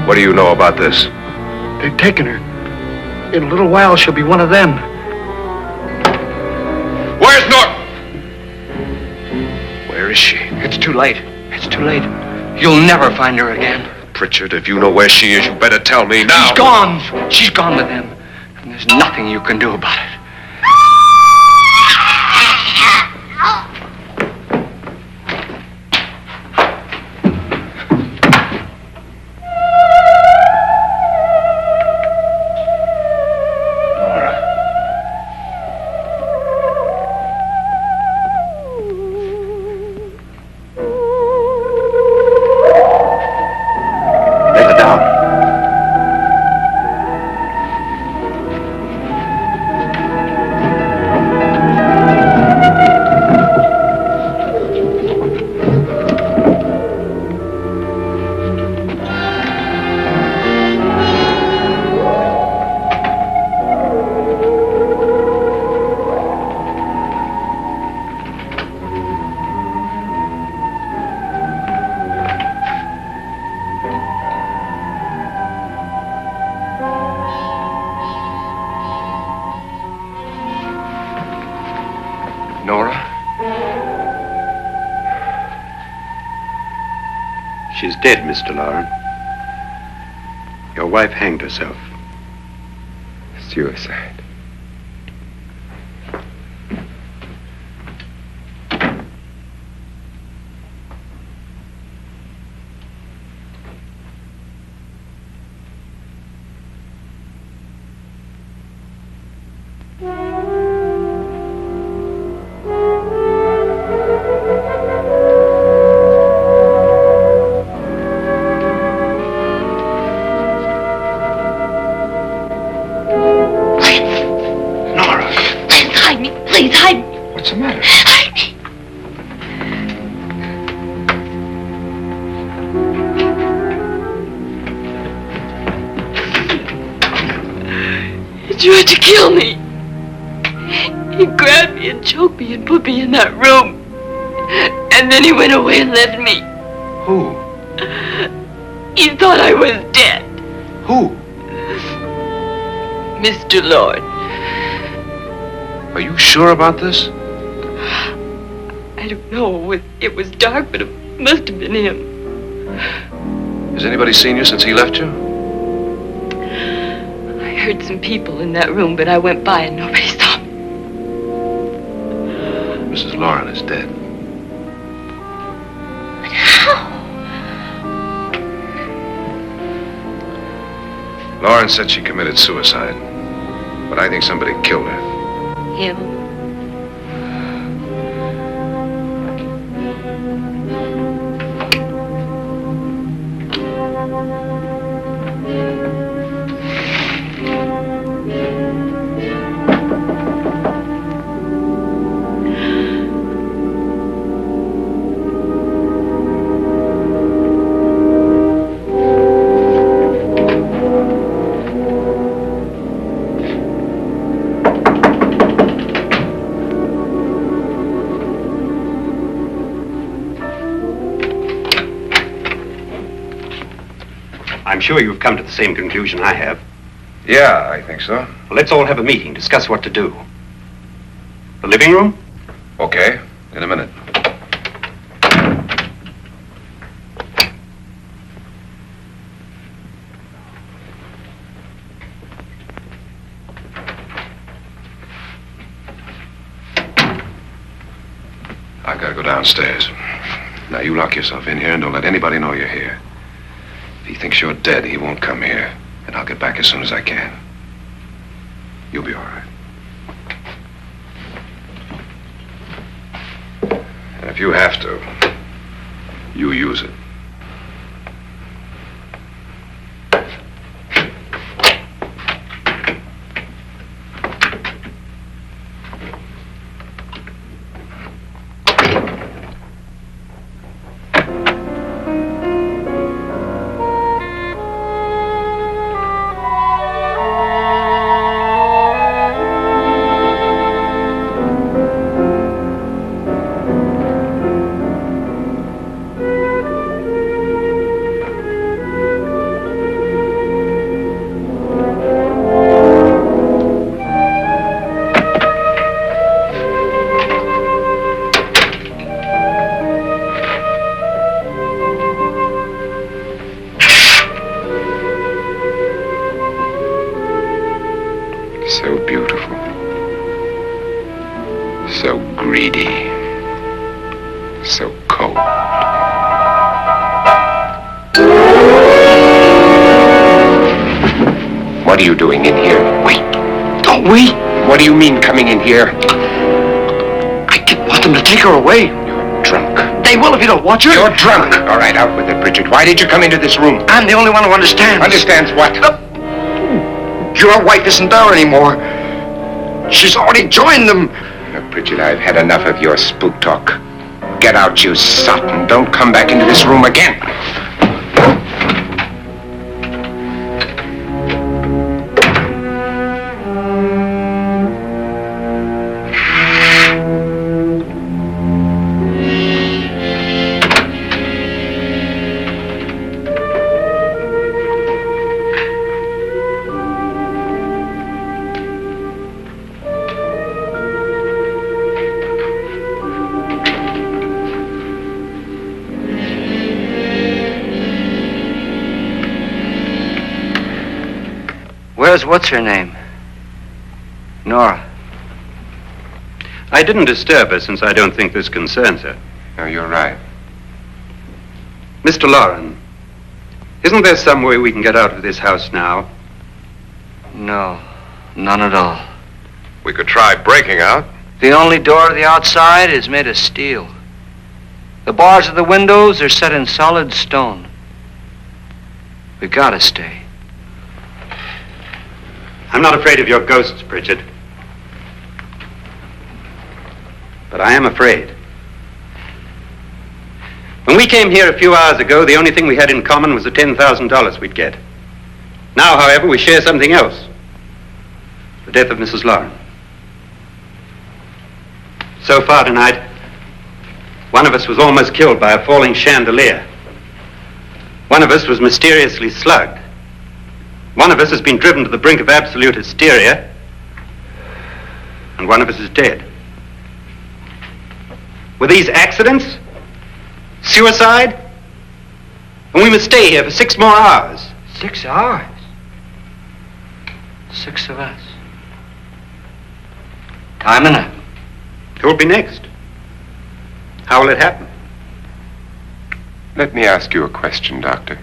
What do you know about this? They've taken her. In a little while, she'll be one of them. Where's Nora? Where is she? It's too late. It's too late. You'll never find her again. Pritchard, if you know where she is, you better tell me now. She's gone. She's gone with them. And there's nothing you can do about it. She's dead, Mr. Loren. Your wife hanged herself. Suicide. Please, hide me. What's the matter? Hide me. He tried to kill me. He grabbed me and choked me and put me in that room. And then he went away and left me. Who? He thought I was dead. Who? Mr. Lord. Are you sure about this? I don't know. It was dark, but it must have been him. Has anybody seen you since he left you? I heard some people in that room, but I went by and nobody saw me. Mrs. Loren is dead. But how? Loren said she committed suicide, but I think somebody killed her. Him? I'm sure you've come to the same conclusion I have. Yeah, I think so. Well, let's all have a meeting, discuss what to do. The living room? Okay, in a minute. I've got to go downstairs. Now, you lock yourself in here and don't let anybody know you're here. If he thinks you're dead, he won't come here. And I'll get back as soon as I can. You'll be all right. And if you have to, you use it. are you doing in here? Wait. Don't we? What do you mean coming in here? I didn't want them to take her away. You're drunk. They will if you don't watch her. You're drunk. All right, out with it, Bridget. Why did you come into this room? I'm the only one who understands. Understands what? Your wife isn't there anymore. She's already joined them. Bridget, I've had enough of your spook talk. Get out, you sot, and don't come back into this room again. Where's what's-her-name? Nora. I didn't disturb her since I don't think this concerns her. No, you're right. Mr. Loren, isn't there some way we can get out of this house now? No, none at all. We could try breaking out. The only door to the outside is made of steel. The bars of the windows are set in solid stone. We gotta stay. I'm not afraid of your ghosts, Bridget. But I am afraid. When we came here a few hours ago, the only thing we had in common was the $10,000 we'd get. Now, however, we share something else. The death of Mrs. Loren. So far tonight, one of us was almost killed by a falling chandelier. One of us was mysteriously slugged. One of us has been driven to the brink of absolute hysteria, and one of us is dead. Were these accidents? Suicide? And we must stay here for 6 more hours. 6 hours? 6 of us. Time enough. Who will be next? How will it happen? Let me ask you a question, Doctor.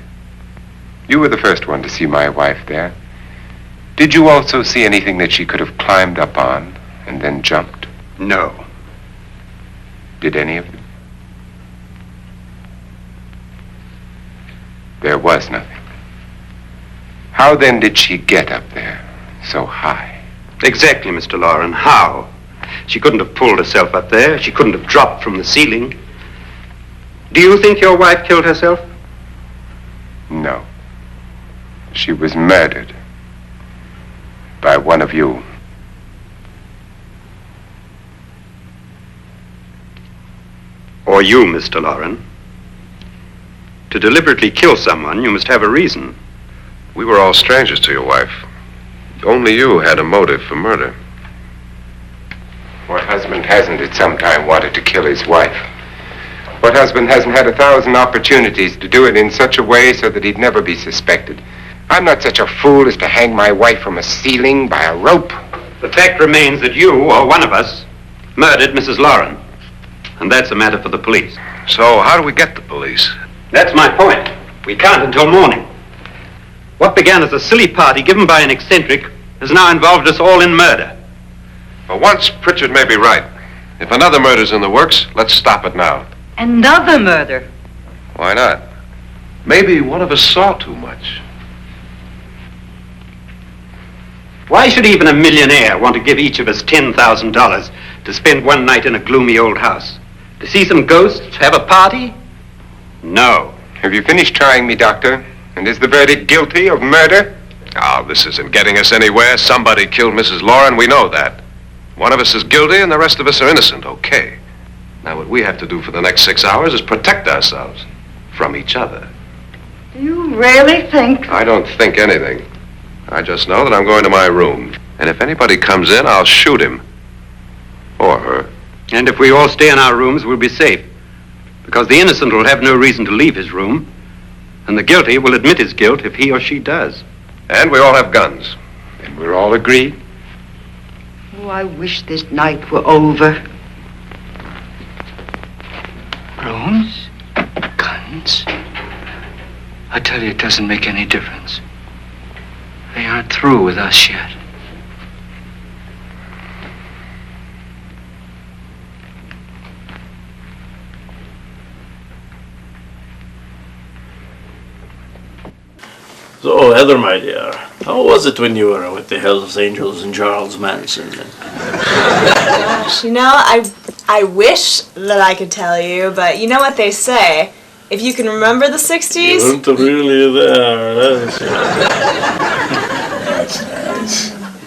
You were the first one to see my wife there. Did you also see anything that she could have climbed up on and then jumped? No. Did any of you? There was nothing. How then did she get up there so high? Exactly, Mr. Loren. How? She couldn't have pulled herself up there. She couldn't have dropped from the ceiling. Do you think your wife killed herself? No. She was murdered by one of you. Or you, Mr. Loren. To deliberately kill someone, you must have a reason. We were all strangers to your wife. Only you had a motive for murder. What husband hasn't at some time wanted to kill his wife? What husband hasn't had 1,000 opportunities to do it in such a way so that he'd never be suspected? I'm not such a fool as to hang my wife from a ceiling by a rope. The fact remains that you, or one of us, murdered Mrs. Loren. And that's a matter for the police. So how do we get the police? That's my point. We can't until morning. What began as a silly party given by an eccentric has now involved us all in murder. For once, Pritchard may be right. If another murder's in the works, let's stop it now. Another murder? Why not? Maybe one of us saw too much. Why should even a millionaire want to give each of us $10,000 to spend one night in a gloomy old house? To see some ghosts, have a party? No. Have you finished trying me, Doctor? And is the verdict guilty of murder? Oh, this isn't getting us anywhere. Somebody killed Mrs. Loren, we know that. One of us is guilty and the rest of us are innocent, okay. Now what we have to do for the next 6 hours is protect ourselves from each other. Do you really think? I don't think anything. I just know that I'm going to my room. And if anybody comes in, I'll shoot him. Or her. And if we all stay in our rooms, we'll be safe. Because the innocent will have no reason to leave his room. And the guilty will admit his guilt if he or she does. And we all have guns. And we're all agreed? Oh, I wish this night were over. Rooms? Guns? I tell you, it doesn't make any difference. They aren't through with us yet. So, Heather, my dear, how was it when you were with the Hells Angels and Charles Manson? Gosh, I wish that I could tell you, but you know what they say. If you can remember the 60s... You weren't really there. That's nice.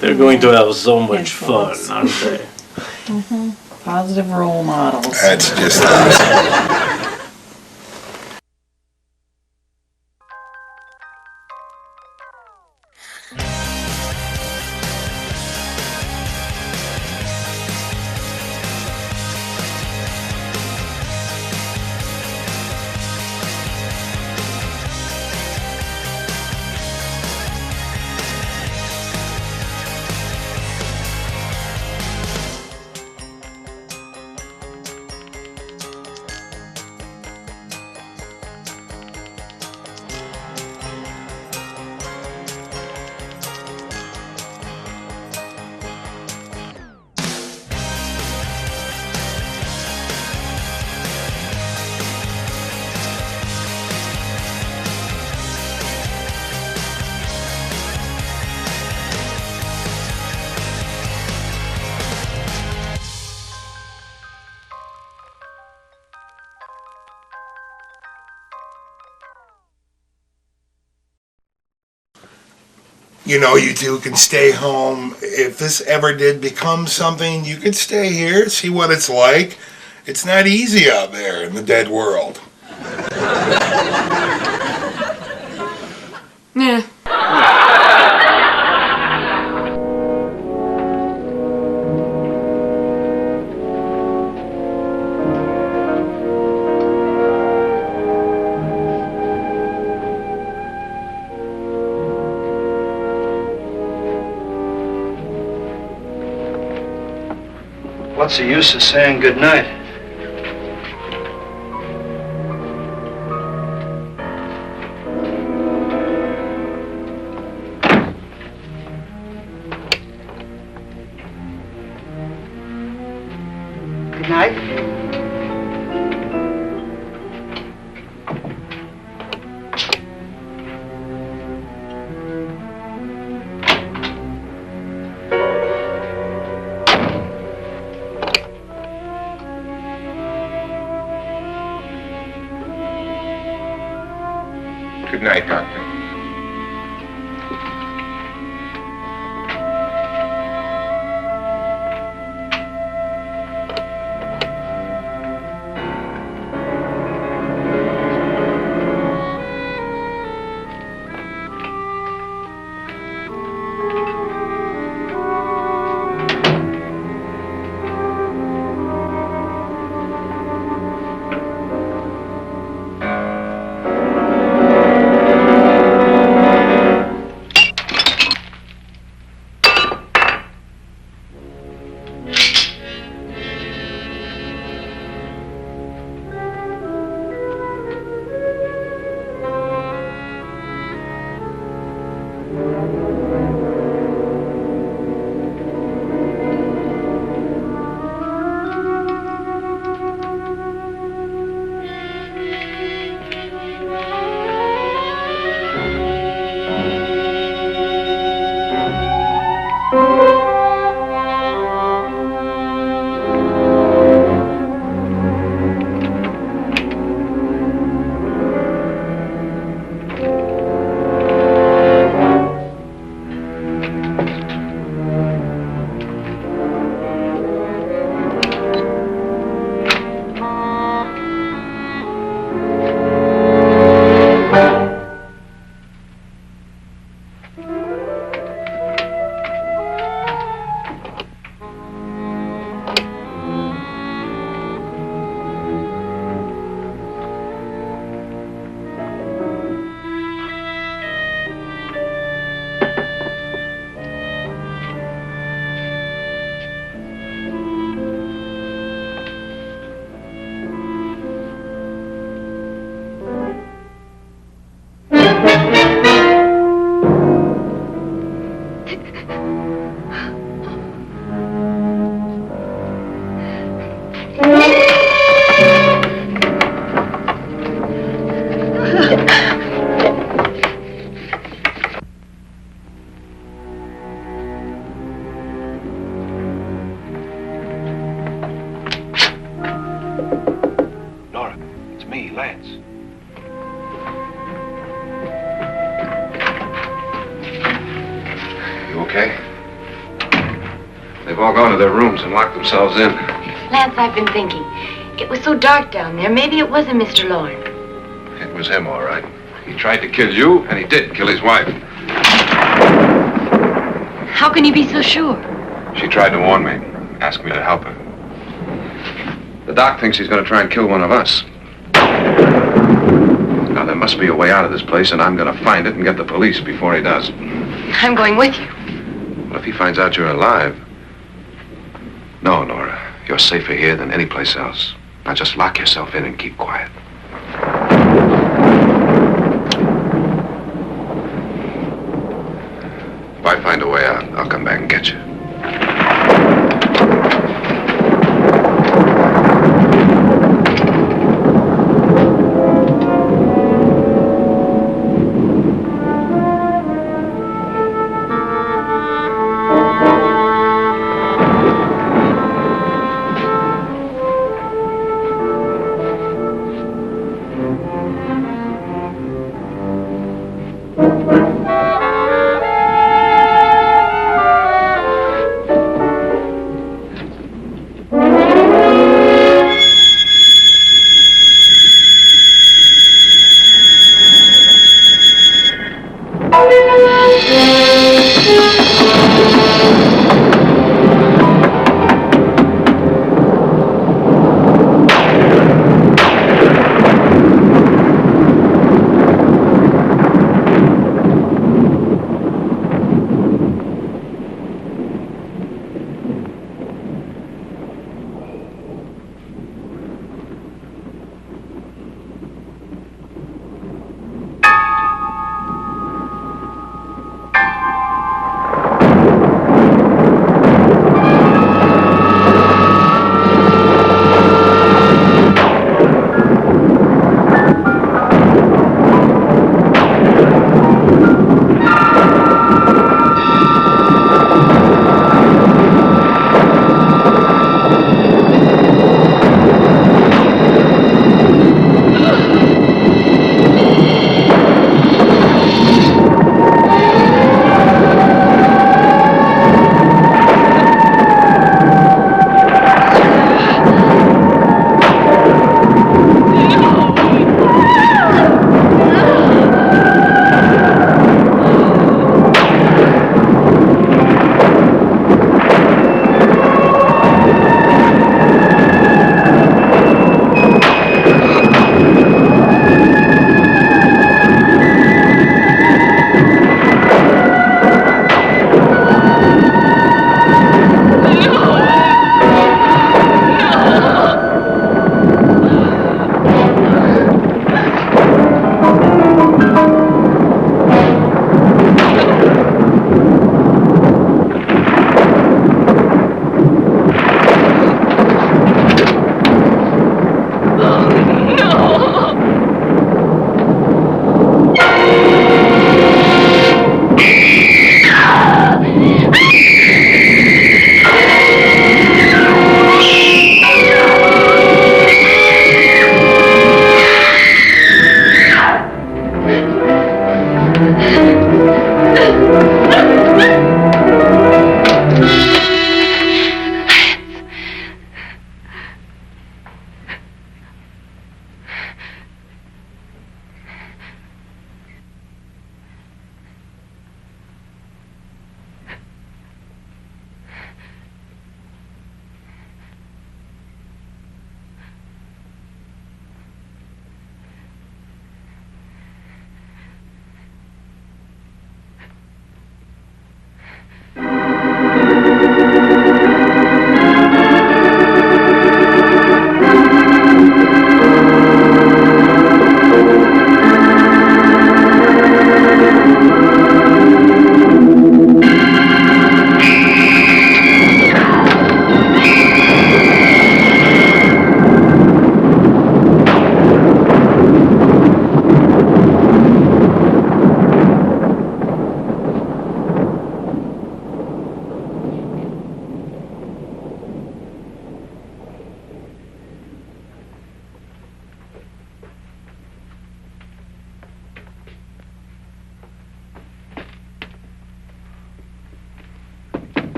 They're going to have so much fun, aren't they? Mm-hmm. Positive role models. That's just awesome. You know, you two can stay home. If this ever did become something, you could stay here, see what it's like. It's not easy out there in the dead world. Nah. What's the use of saying goodnight? Good night. Good night, Doctor. Lance. You okay? They've all gone to their rooms and locked themselves in. Lance, I've been thinking. It was so dark down there. Maybe it wasn't Mr. Lorne. It was him, all right. He tried to kill you, and he did kill his wife. How can you be so sure? She tried to warn me, ask me to help her. The doc thinks he's going to try and kill one of us. Now, there must be a way out of this place, and I'm going to find it and get the police before he does. I'm going with you. Well, if he finds out you're alive... No, Nora. You're safer here than any place else. Now just lock yourself in and keep quiet. If I find a way out, I'll come back and get you.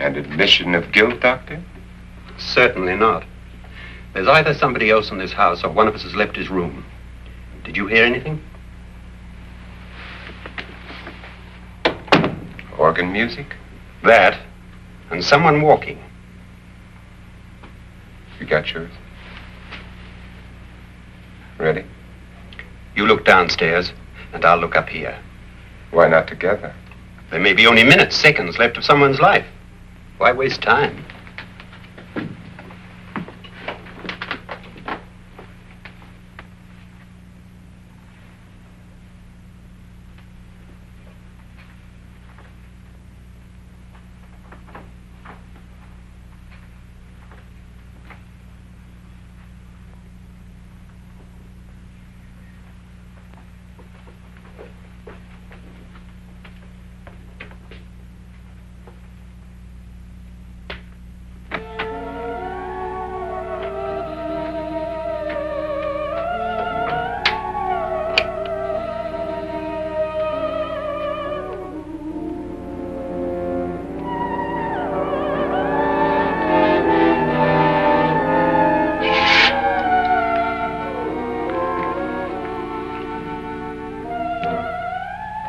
An admission of guilt, Doctor? Certainly not. There's either somebody else in this house or one of us has left his room. Did you hear anything? Organ music? That, and someone walking. You got yours? Ready? You look downstairs, and I'll look up here. Why not together? There may be only minutes, seconds left of someone's life. Why waste time?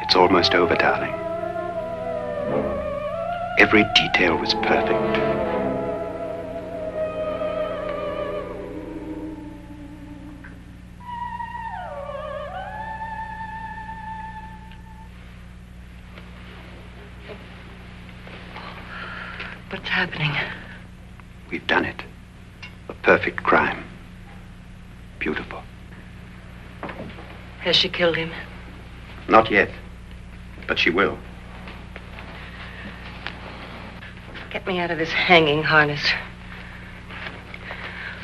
It's almost over, darling. Every detail was perfect. What's happening? We've done it. A perfect crime. Beautiful. Has she killed him? Not yet, but she will. Get me out of this hanging harness.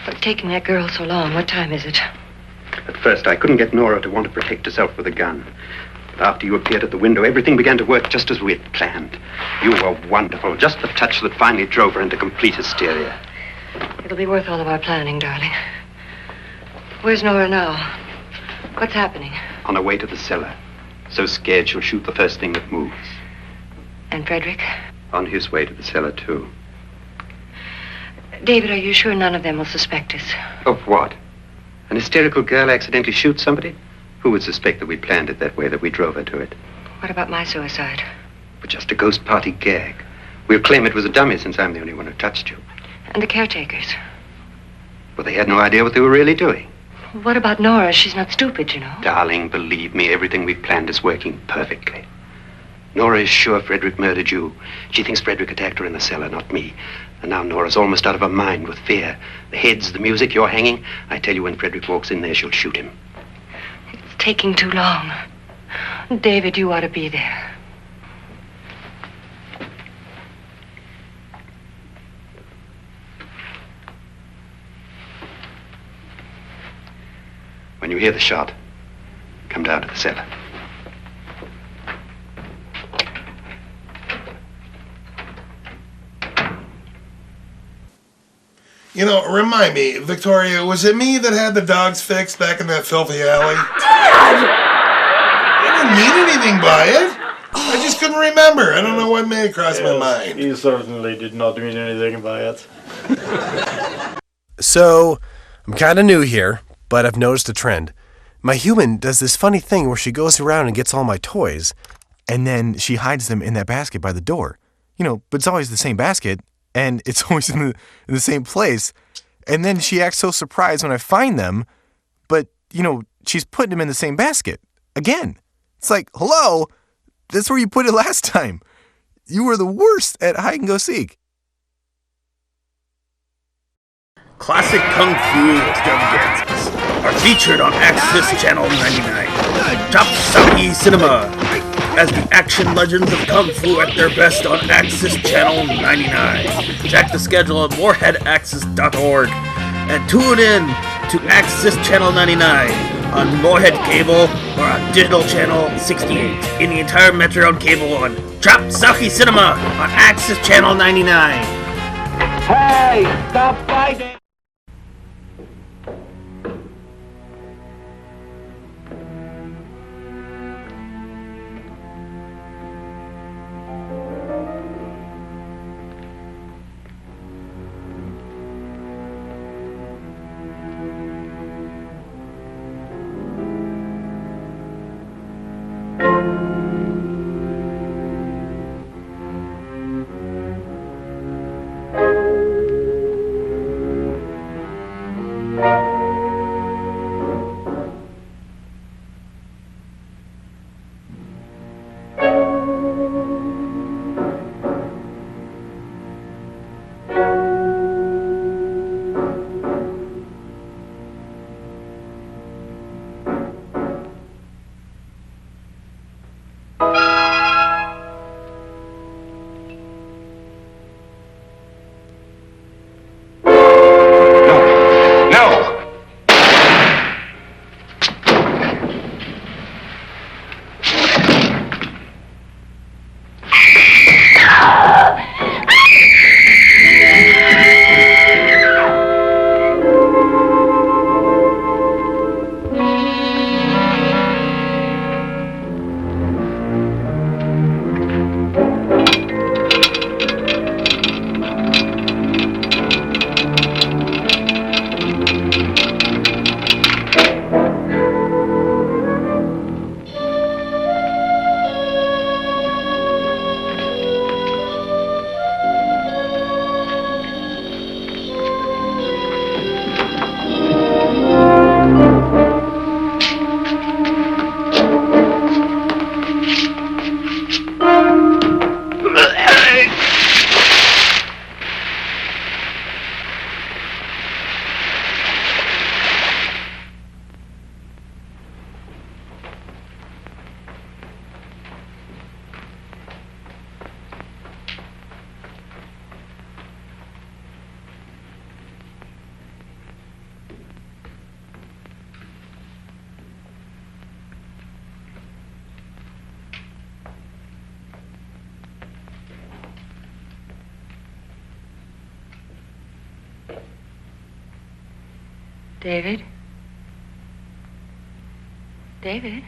What's taking that girl so long? What time is it? At first, I couldn't get Nora to want to protect herself with a gun. But after you appeared at the window, everything began to work just as we had planned. You were wonderful. Just the touch that finally drove her into complete hysteria. It'll be worth all of our planning, darling. Where's Nora now? What's happening? On her way to the cellar. So scared she'll shoot the first thing that moves. And Frederick? On his way to the cellar, too. David, are you sure none of them will suspect us? Of what? An hysterical girl accidentally shoots somebody? Who would suspect that we planned it that way, that we drove her to it? What about my suicide? But just a ghost party gag. We'll claim it was a dummy since I'm the only one who touched you. And the caretakers? Well, they had no idea what they were really doing. What about Nora? She's not stupid, you know. Darling, believe me, everything we've planned is working perfectly. Nora is sure Frederick murdered you. She thinks Frederick attacked her in the cellar, not me. And now Nora's almost out of her mind with fear. The heads, the music, you're hanging. I tell you, when Frederick walks in there, she'll shoot him. It's taking too long. David, you ought to be there. When you hear the shot, come down to the cellar. You know, remind me, Victoria, was it me that had the dogs fixed back in that filthy alley? Dad! I didn't mean anything by it. I just couldn't remember. I don't know what made it cross my mind. You certainly did not mean anything by it. So, I'm kind of new here, but I've noticed a trend. My human does this funny thing where she goes around and gets all my toys, and then she hides them in that basket by the door. You know, but it's always the same basket, and it's always in the same place. And then she acts so surprised when I find them, but, you know, she's putting them in the same basket. Again. It's like, hello? That's where you put it last time. You were the worst at hide and go seek. Classic Kung Fu extravaganzas are featured on Access Channel 99. Top Saki Cinema, as the action legends of Kung Fu at their best on Access Channel 99. Check the schedule at moorheadaccess.org and tune in to Access Channel 99 on Moorhead Cable or on Digital Channel 68 in the entire Metro on Cable on Top Saki Cinema on Access Channel 99. Hey, stop fighting! David? David?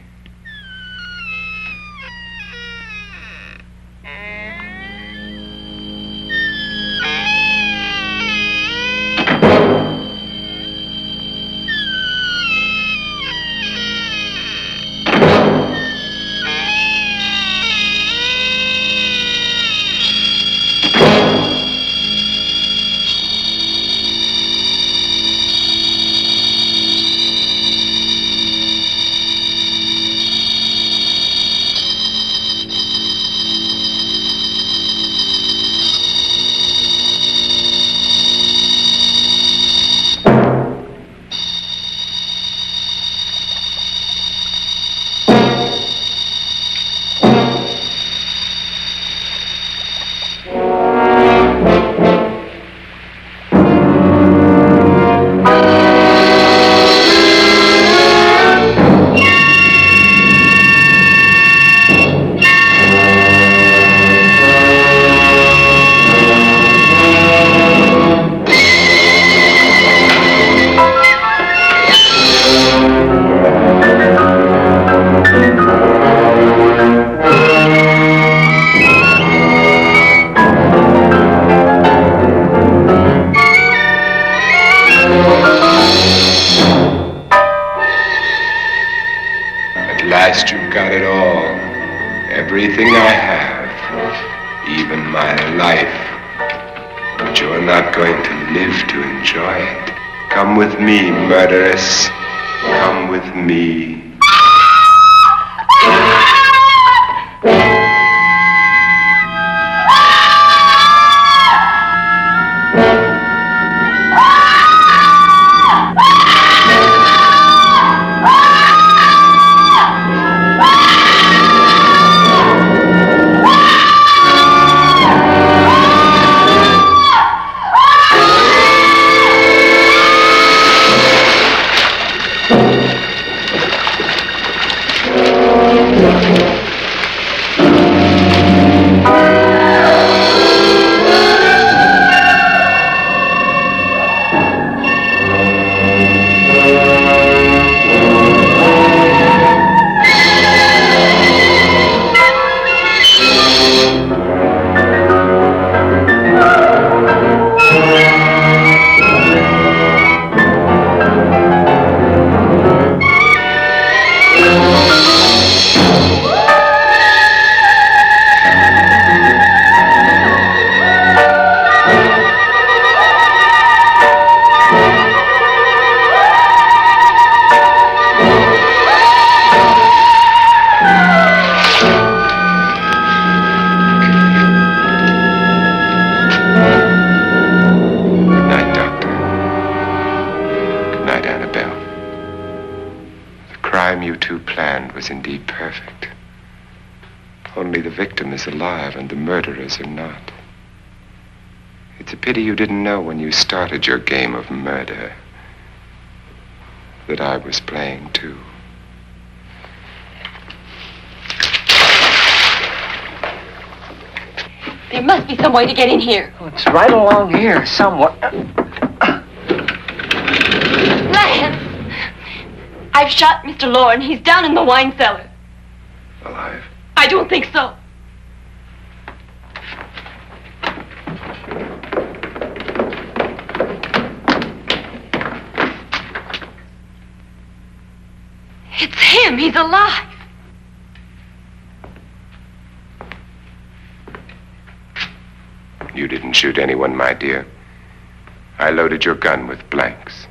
At last you've got it all. Everything I have. Even my life. But you're not going to live to enjoy it. Come with me, murderess. Come with me. Indeed perfect. Only the victim is alive and the murderers are not. It's a pity you didn't know when you started your game of murder that I was playing too. There must be some way to get in here. Oh, it's right along here somewhere. Lance! I've shot Mr. Lorne. He's down in the wine cellar. Alive? I don't think so. It's him. He's alive. You didn't shoot anyone, my dear. I loaded your gun with blanks.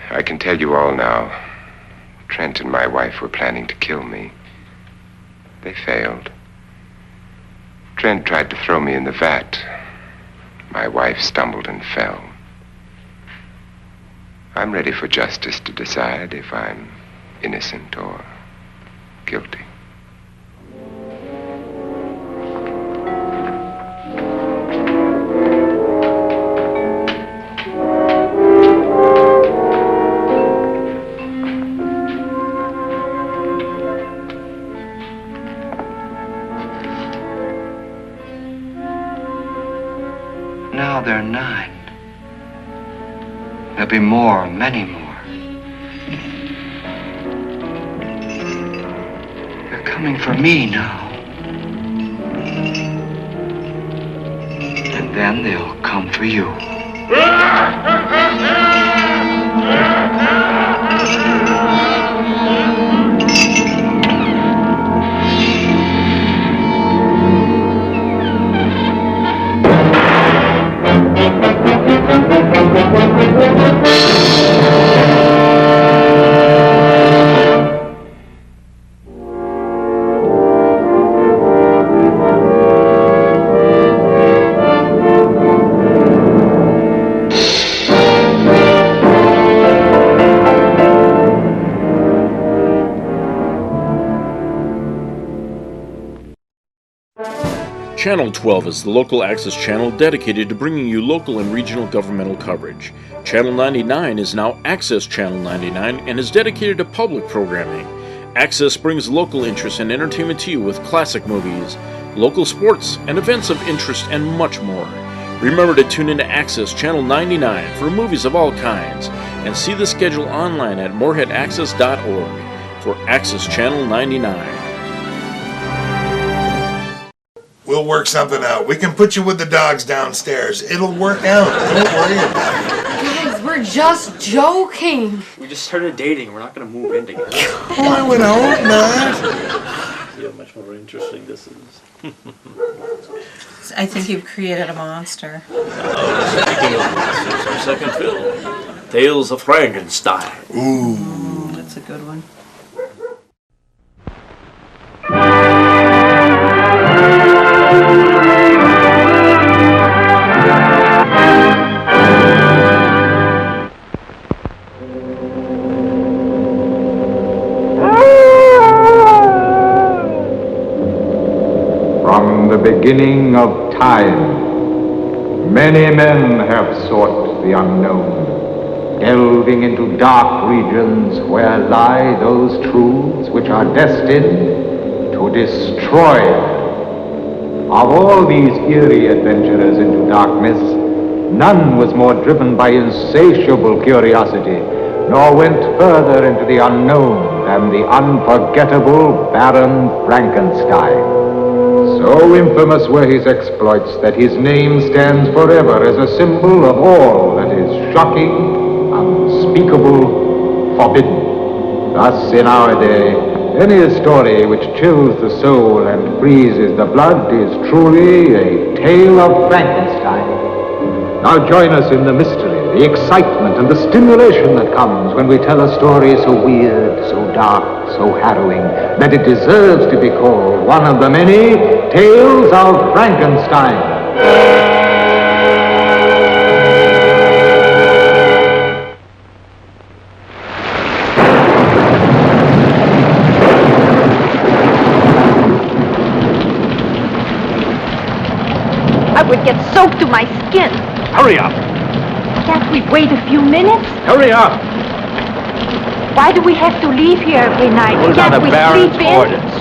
I can tell you all now. Trent and my wife were planning to kill me. They failed. Trent tried to throw me in the vat. My wife stumbled and fell. I'm ready for justice to decide if I'm innocent or guilty. Now there are 9. There'll be more, many more. They're coming for me now. And then they'll come for you. Channel 12 is the local access channel dedicated to bringing you local and regional governmental coverage. Channel 99 is now Access Channel 99 and is dedicated to public programming. Access brings local interest and entertainment to you with classic movies, local sports, and events of interest, and much more. Remember to tune into Access Channel 99 for movies of all kinds, and see the schedule online at moorheadaccess.org for Access Channel 99. We'll work something out. We can put you with the dogs downstairs. It'll work out. Don't worry about it. Guys, we're just joking. We just started dating. We're not going to move in together. Oh, I would hope not. See how much more interesting this is. I think you've created a monster. Speaking of monsters, our second film, Tales of Frankenstein. Ooh. That's a good one. From the beginning of time, many men have sought the unknown, delving into dark regions where lie those truths which are destined to destroy. Of all these eerie adventurers into darkness, none was more driven by insatiable curiosity, nor went further into the unknown than the unforgettable Baron Frankenstein. So infamous were his exploits that his name stands forever as a symbol of all that is shocking, unspeakable, forbidden. Thus, in our day, any story which chills the soul and freezes the blood is truly a tale of Frankenstein. Now join us in the mystery, the excitement, and the stimulation that comes when we tell a story so weird, so dark, so harrowing, that it deserves to be called one of the many Tales of Frankenstein. I would get soaked to my skin. Hurry up! Can't we wait a few minutes? Hurry up! Why do we have to leave here every night? Those are Can't the we Baron's sleep in? orders.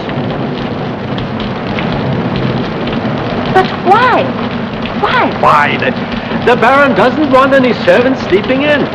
But why? Why? Why? The Baron doesn't want any servants sleeping in.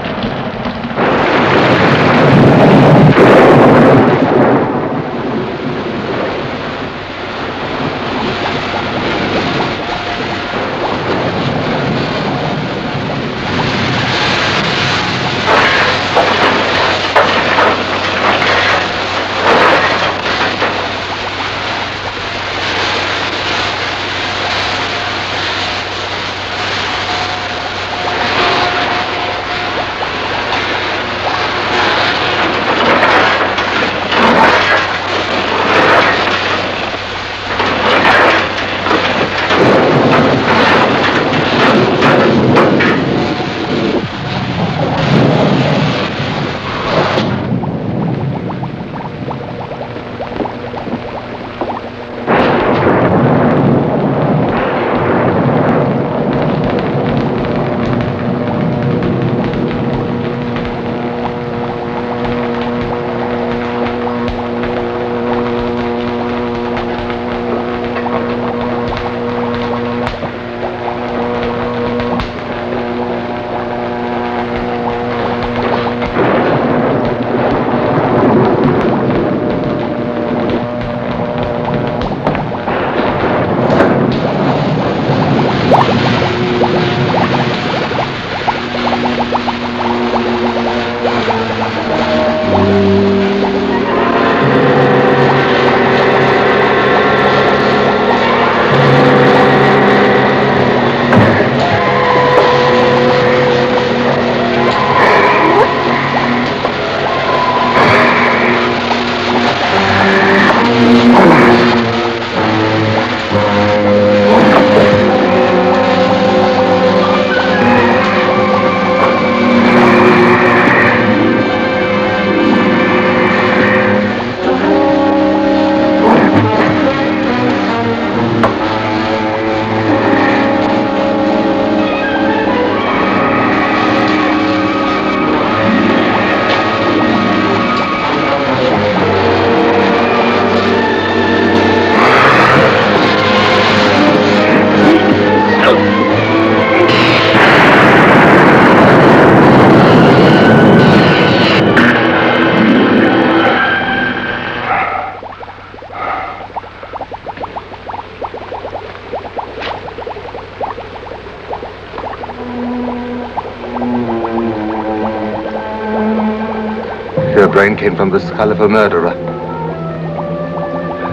The brain came from the skull of a murderer.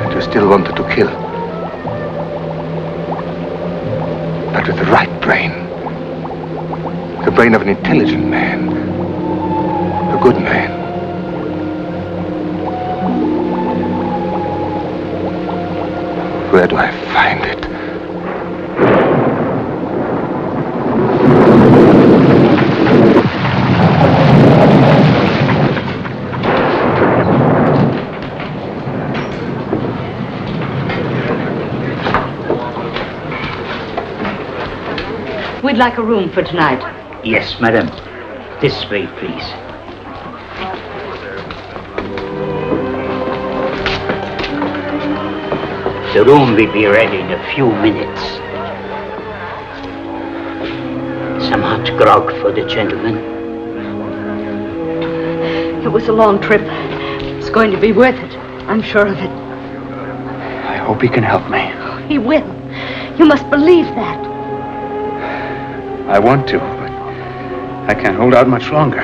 And you still wanted to kill. But with the right brain. The brain of an intelligent man. A good man. Where do I find it? We'd like a room for tonight. Yes, madam. This way, please. The room will be ready in a few minutes. Some hot grog for the gentleman. It was a long trip. It's going to be worth it. I'm sure of it. I hope he can help me. He will. You must believe that. I want to, but I can't hold out much longer.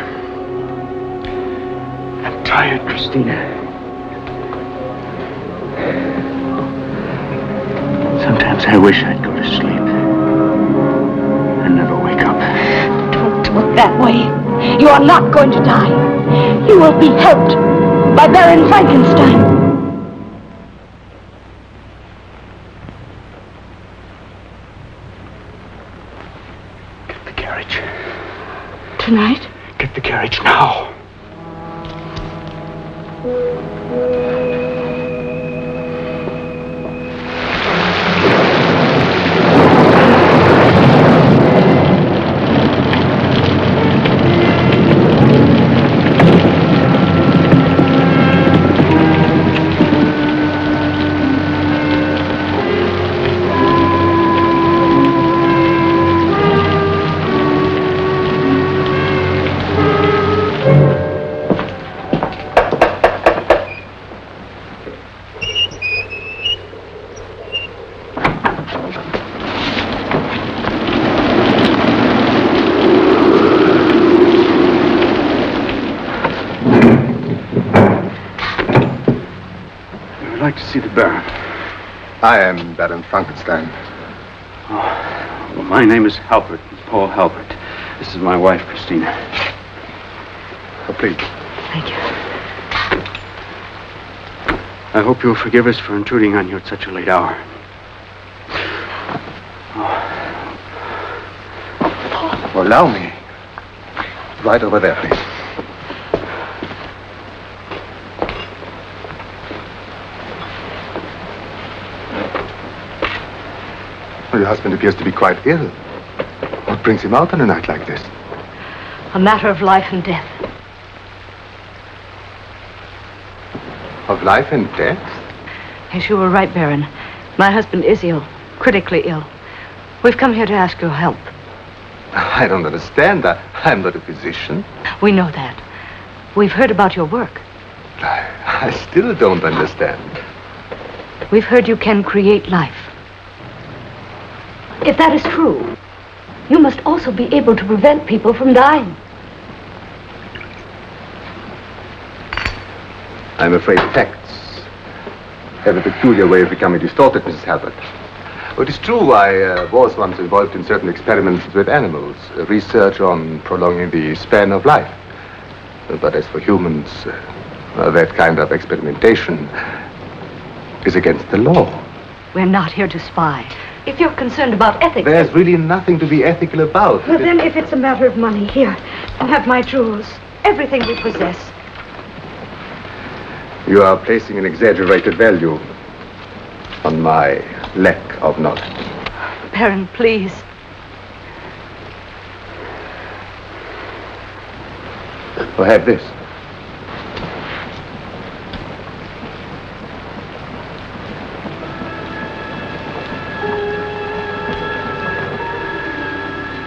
I'm tired, Christina. Sometimes I wish I'd go to sleep and never wake up. Don't talk that way. You are not going to die. You will be helped by Baron Frankenstein. Tonight? Get the carriage now. See the Baron. I am Baron Frankenstein. Oh, well, my name is Halpert, Paul Halpert. This is my wife, Christina. Oh, please. Thank you. I hope you'll forgive us for intruding on you at such a late hour. Oh. Allow me. Right over there, please. Your husband appears to be quite ill. What brings him out on a night like this? A matter of life and death. Of life and death? Yes, you were right, Baron. My husband is ill, critically ill. We've come here to ask your help. I don't understand that. I'm not a physician. We know that. We've heard about your work. I still don't understand. We've heard you can create life. If that is true, you must also be able to prevent people from dying. I'm afraid facts have a peculiar way of becoming distorted, Mrs. Halbert. Well, it is true I was once involved in certain experiments with animals, research on prolonging the span of life. But as for humans, that kind of experimentation is against the law. We're not here to spy. If you're concerned about ethics... There's really nothing to be ethical about. Well, then, if it's a matter of money, here, you have my jewels. Everything we possess. You are placing an exaggerated value on my lack of knowledge. Baron, please. Well, have this.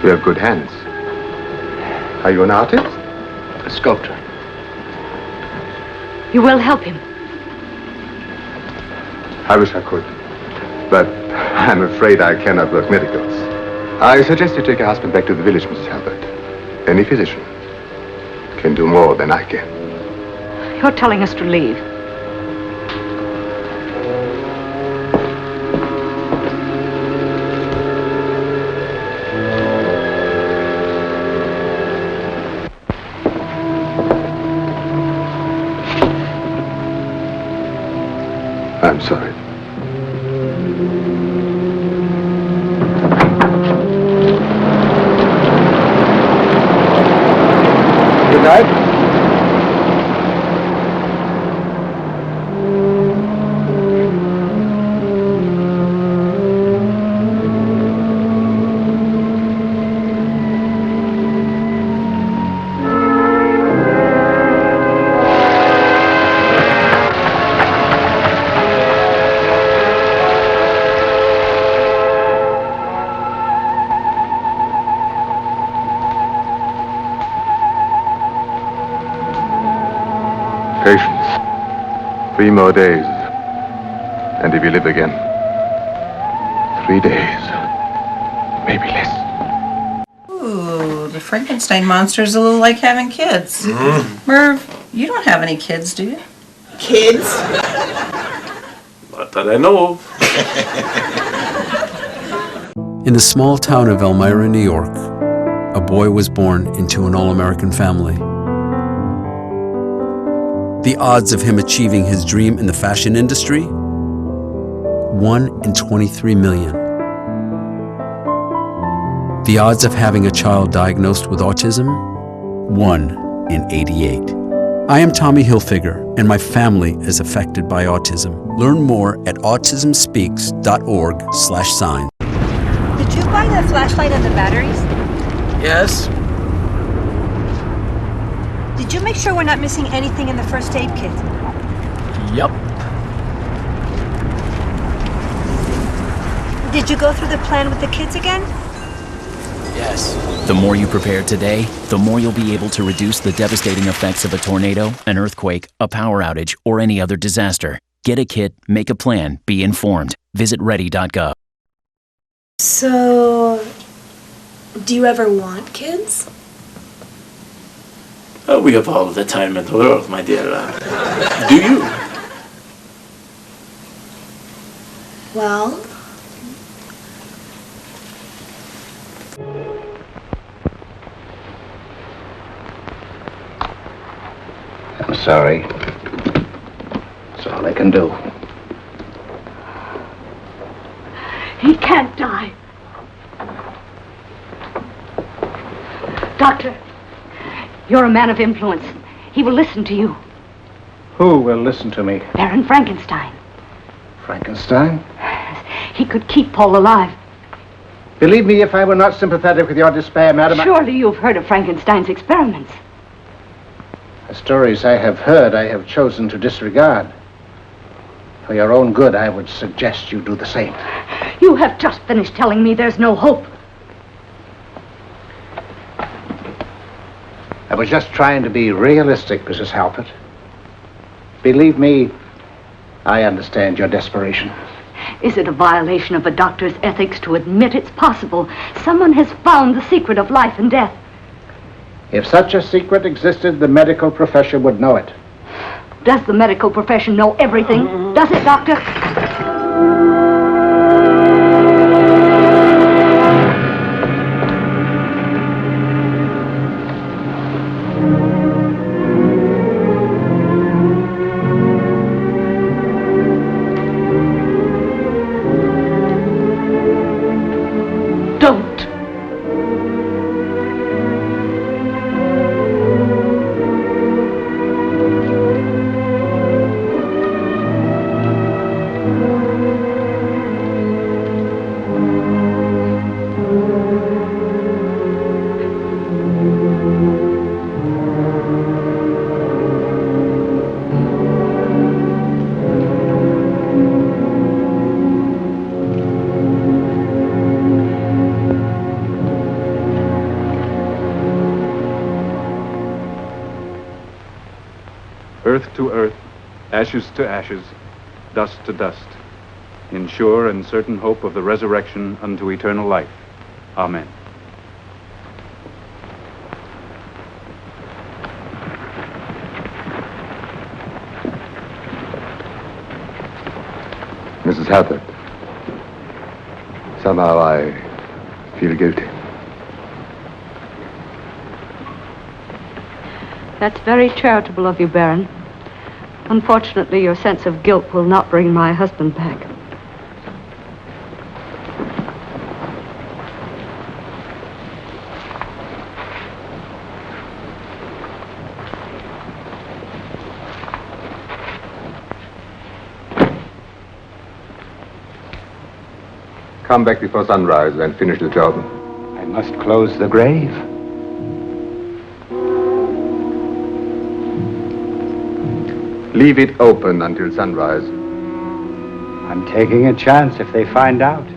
You have good hands. Are you an artist? A sculptor. You will help him. I wish I could. But I'm afraid I cannot work miracles. I suggest you take your husband back to the village, Mrs. Halbert. Any physician can do more than I can. You're telling us to leave. I'm sorry. Good night. Patience. 3 more days. And if you live again, 3 days. Maybe less. Ooh, the Frankenstein monster's a little like having kids. Merv, you don't have any kids, do you? Kids? Not that I know of. In the small town of Elmira, New York, a boy was born into an all-American family. The odds of him achieving his dream in the fashion industry? 1 in 23 million. The odds of having a child diagnosed with autism? 1 in 88. I am Tommy Hilfiger, and my family is affected by autism. Learn more at autismspeaks.org/sign. Did you buy the flashlight and the batteries? Yes? Did you make sure we're not missing anything in the first aid kit? Yup. Did you go through the plan with the kids again? Yes. The more you prepare today, the more you'll be able to reduce the devastating effects of a tornado, an earthquake, a power outage, or any other disaster. Get a kit, make a plan, be informed. Visit ready.gov. So, do you ever want kids? We have all the time in the world, my dear. Do you? Well, I'm sorry. That's all I can do. He can't die. Doctor, you're a man of influence. He will listen to you. Who will listen to me? Baron Frankenstein. Frankenstein? He could keep Paul alive. Believe me, if I were not sympathetic with your despair, madam, Surely you've heard of Frankenstein's experiments. the stories I have heard, I have chosen to disregard. For your own good, I would suggest you do the same. You have just finished telling me there's no hope. I was just trying to be realistic, Mrs. Halpert. Believe me, I understand your desperation. Is it a violation of a doctor's ethics to admit it's possible someone has found the secret of life and death? If such a secret existed, the medical profession would know it. Does the medical profession know everything? Does it, Doctor? Don't. Earth to earth, ashes to ashes, dust to dust, in sure and certain hope of the resurrection unto eternal life. Amen. Mrs. Hathard. Somehow I feel guilty. That's very charitable of you, Baron. Unfortunately, your sense of guilt will not bring my husband back. Come back before sunrise and finish the job. I must close the grave. Leave it open until sunrise. I'm taking a chance if they find out.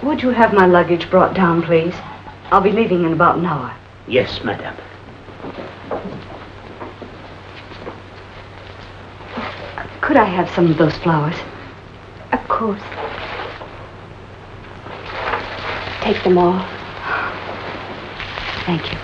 Would you have my luggage brought down, please? I'll be leaving in about an hour. Yes, madam. Could I have some of those flowers? Of course. Take them all. Thank you.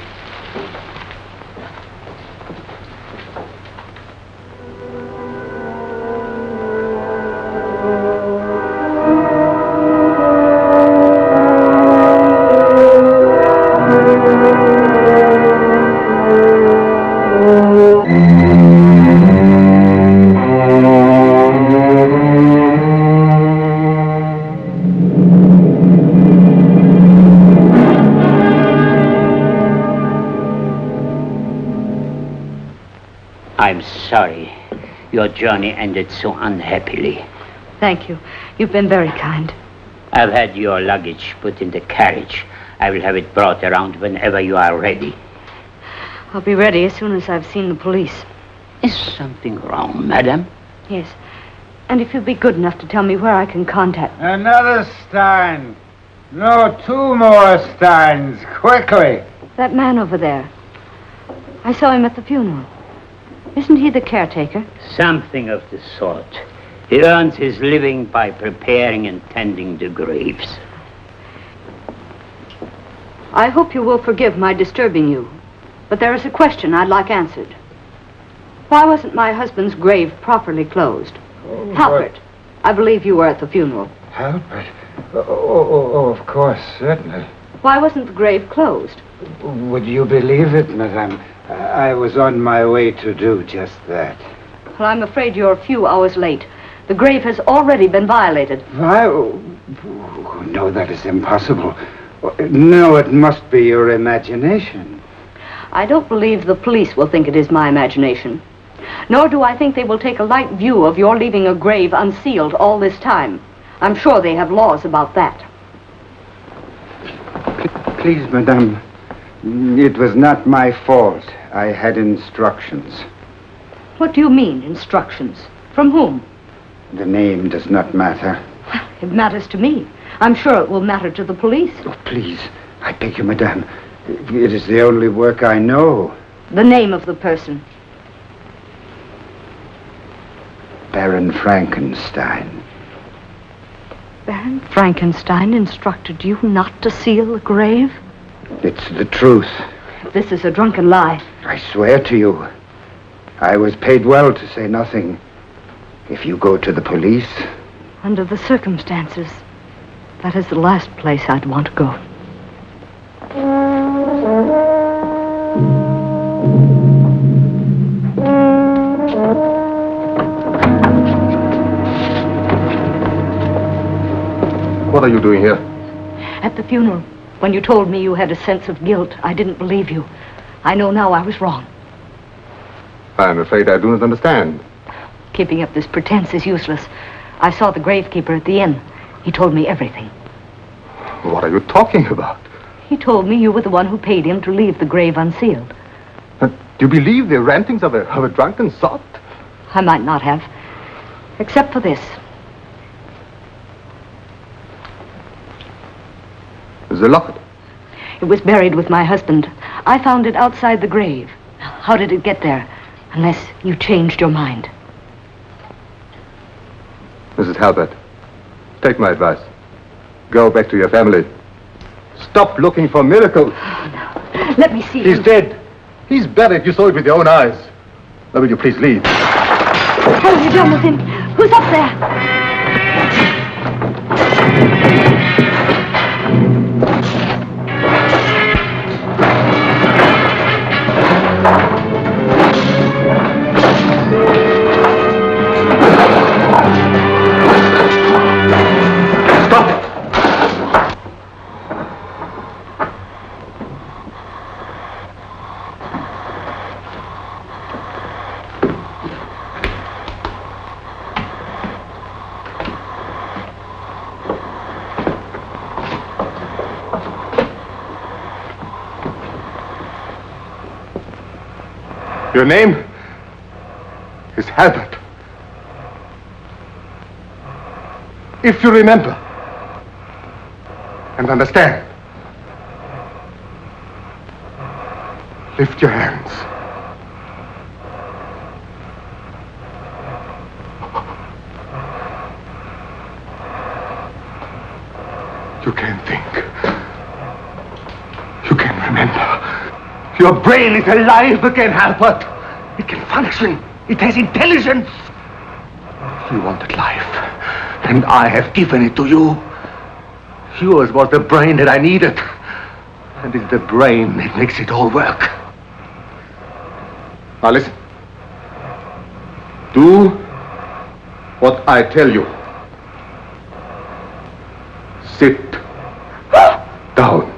I'm sorry your journey ended so unhappily. Thank you. You've been very kind. I've had your luggage put in the carriage. I will have it brought around whenever you are ready. I'll be ready as soon as I've seen the police. Is something wrong, madam? Yes. And if you'd be good enough to tell me where I can contact... Another Stein. No, 2 more Steins. Quickly. That man over there. I saw him at the funeral. Isn't he the caretaker? Something of the sort. He earns his living by preparing and tending the graves. I hope you will forgive my disturbing you, but there is a question I'd like answered. Why wasn't my husband's grave properly closed? Halpert, I believe you were at the funeral. Halpert? Oh, of course, certainly. Why wasn't the grave closed? Would you believe it, madame? I was on my way to do just that. Well, I'm afraid you're a few hours late. The grave has already been violated. Why? Oh, no, that is impossible. No, it must be your imagination. I don't believe the police will think it is my imagination. Nor do I think they will take a light view of your leaving a grave unsealed all this time. I'm sure they have laws about that. Please, madame. It was not my fault. I had instructions. What do you mean, instructions? From whom? The name does not matter. It matters to me. I'm sure it will matter to the police. Oh, please. I beg you, madame. It is the only work I know. The name of the person. Baron Frankenstein. Baron Frankenstein instructed you not to seal the grave? It's the truth. This is a drunken lie. I swear to you. I was paid well to say nothing. If you go to the police... Under the circumstances, that is the last place I'd want to go. What are you doing here? At the funeral, when you told me you had a sense of guilt, I didn't believe you. I know now I was wrong. I'm afraid I do not understand. Keeping up this pretense is useless. I saw the gravekeeper at the inn. He told me everything. What are you talking about? He told me you were the one who paid him to leave the grave unsealed. Do you believe the rantings of a drunken sot? I might not have. Except for this. The locket. It was buried with my husband. I found it outside the grave. How did it get there? Unless you changed your mind. Mrs. Halbert, take my advice. Go back to your family. Stop looking for miracles. Let me see He's him. dead. He's buried. You saw it with your own eyes. Now will you please leave? What have you done with him? Who's up there? Your name is Halbert. If you remember and understand, lift your hands. You can think. You can remember. Your brain is alive again, Halbert. It can function. It has intelligence. You wanted life, and I have given it to you. Yours was the brain that I needed, and it's the brain that makes it all work. Now listen. Do what I tell you. Sit down.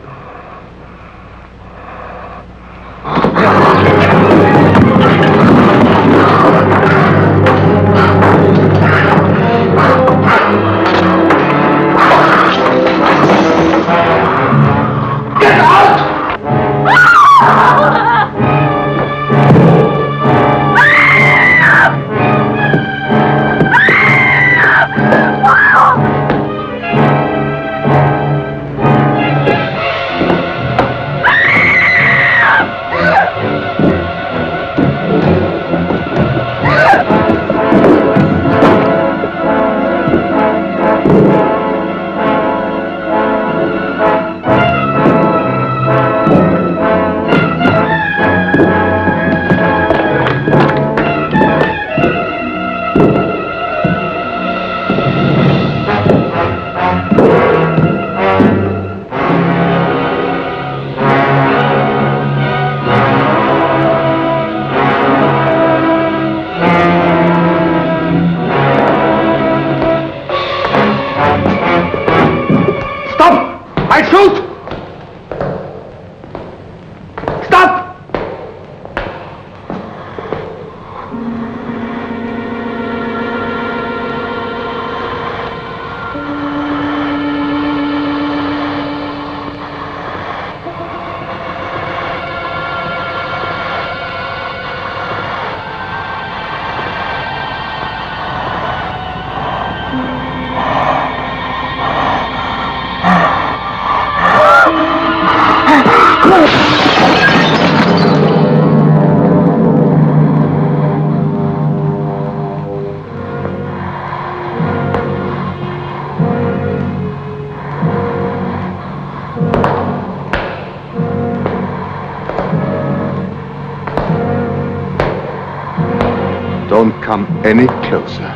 Don't come any closer.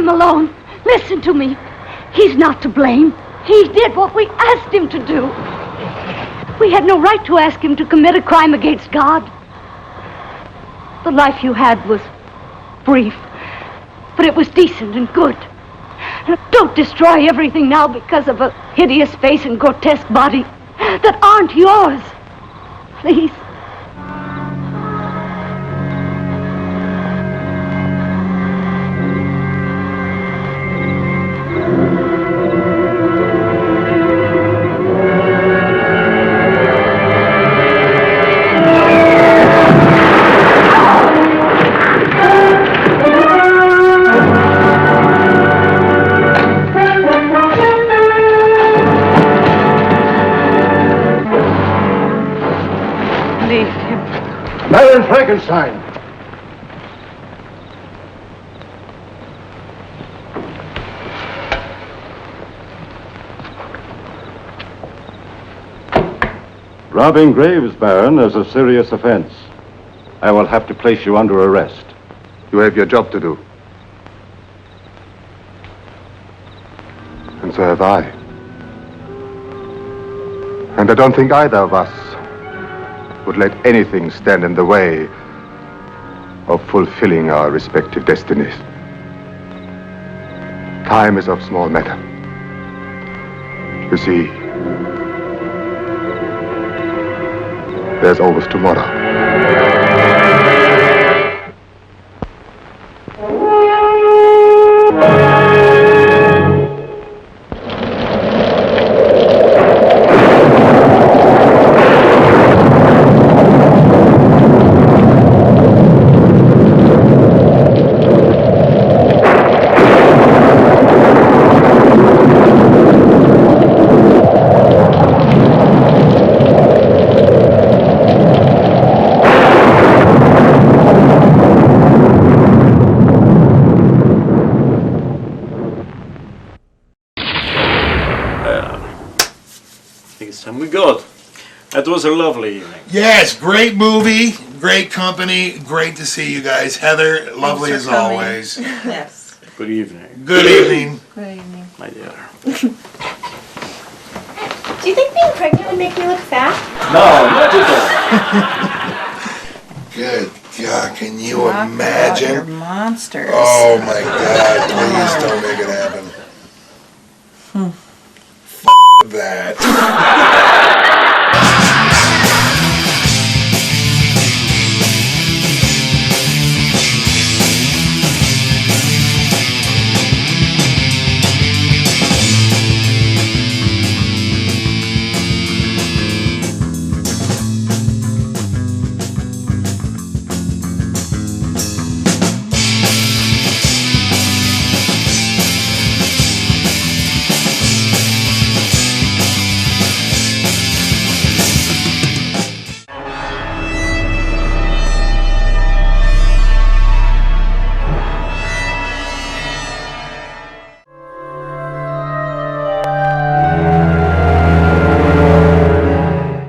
alone. Listen to me. He's not to blame. He did what we asked him to do. We had no right to ask him to commit a crime against God. The life you had was brief, but it was decent and good. Don't destroy everything now because of a hideous face and grotesque body that aren't yours. Please. Baron Frankenstein. Robbing graves, Baron, is a serious offense. I will have to place you under arrest. You have your job to do. And so have I. And I don't think either of us would let anything stand in the way of fulfilling our respective destinies. Time is of small matter. You see, there's always tomorrow. That was a lovely evening. Yes, great movie, great company, great to see you guys. Heather, lovely as always. Yes. Good evening. Good evening. Good evening. My dear. Do you think being pregnant would make me look fat? No, not at all. Good God, can you Talk imagine? about your monsters. Oh my God, please don't make it happen. That.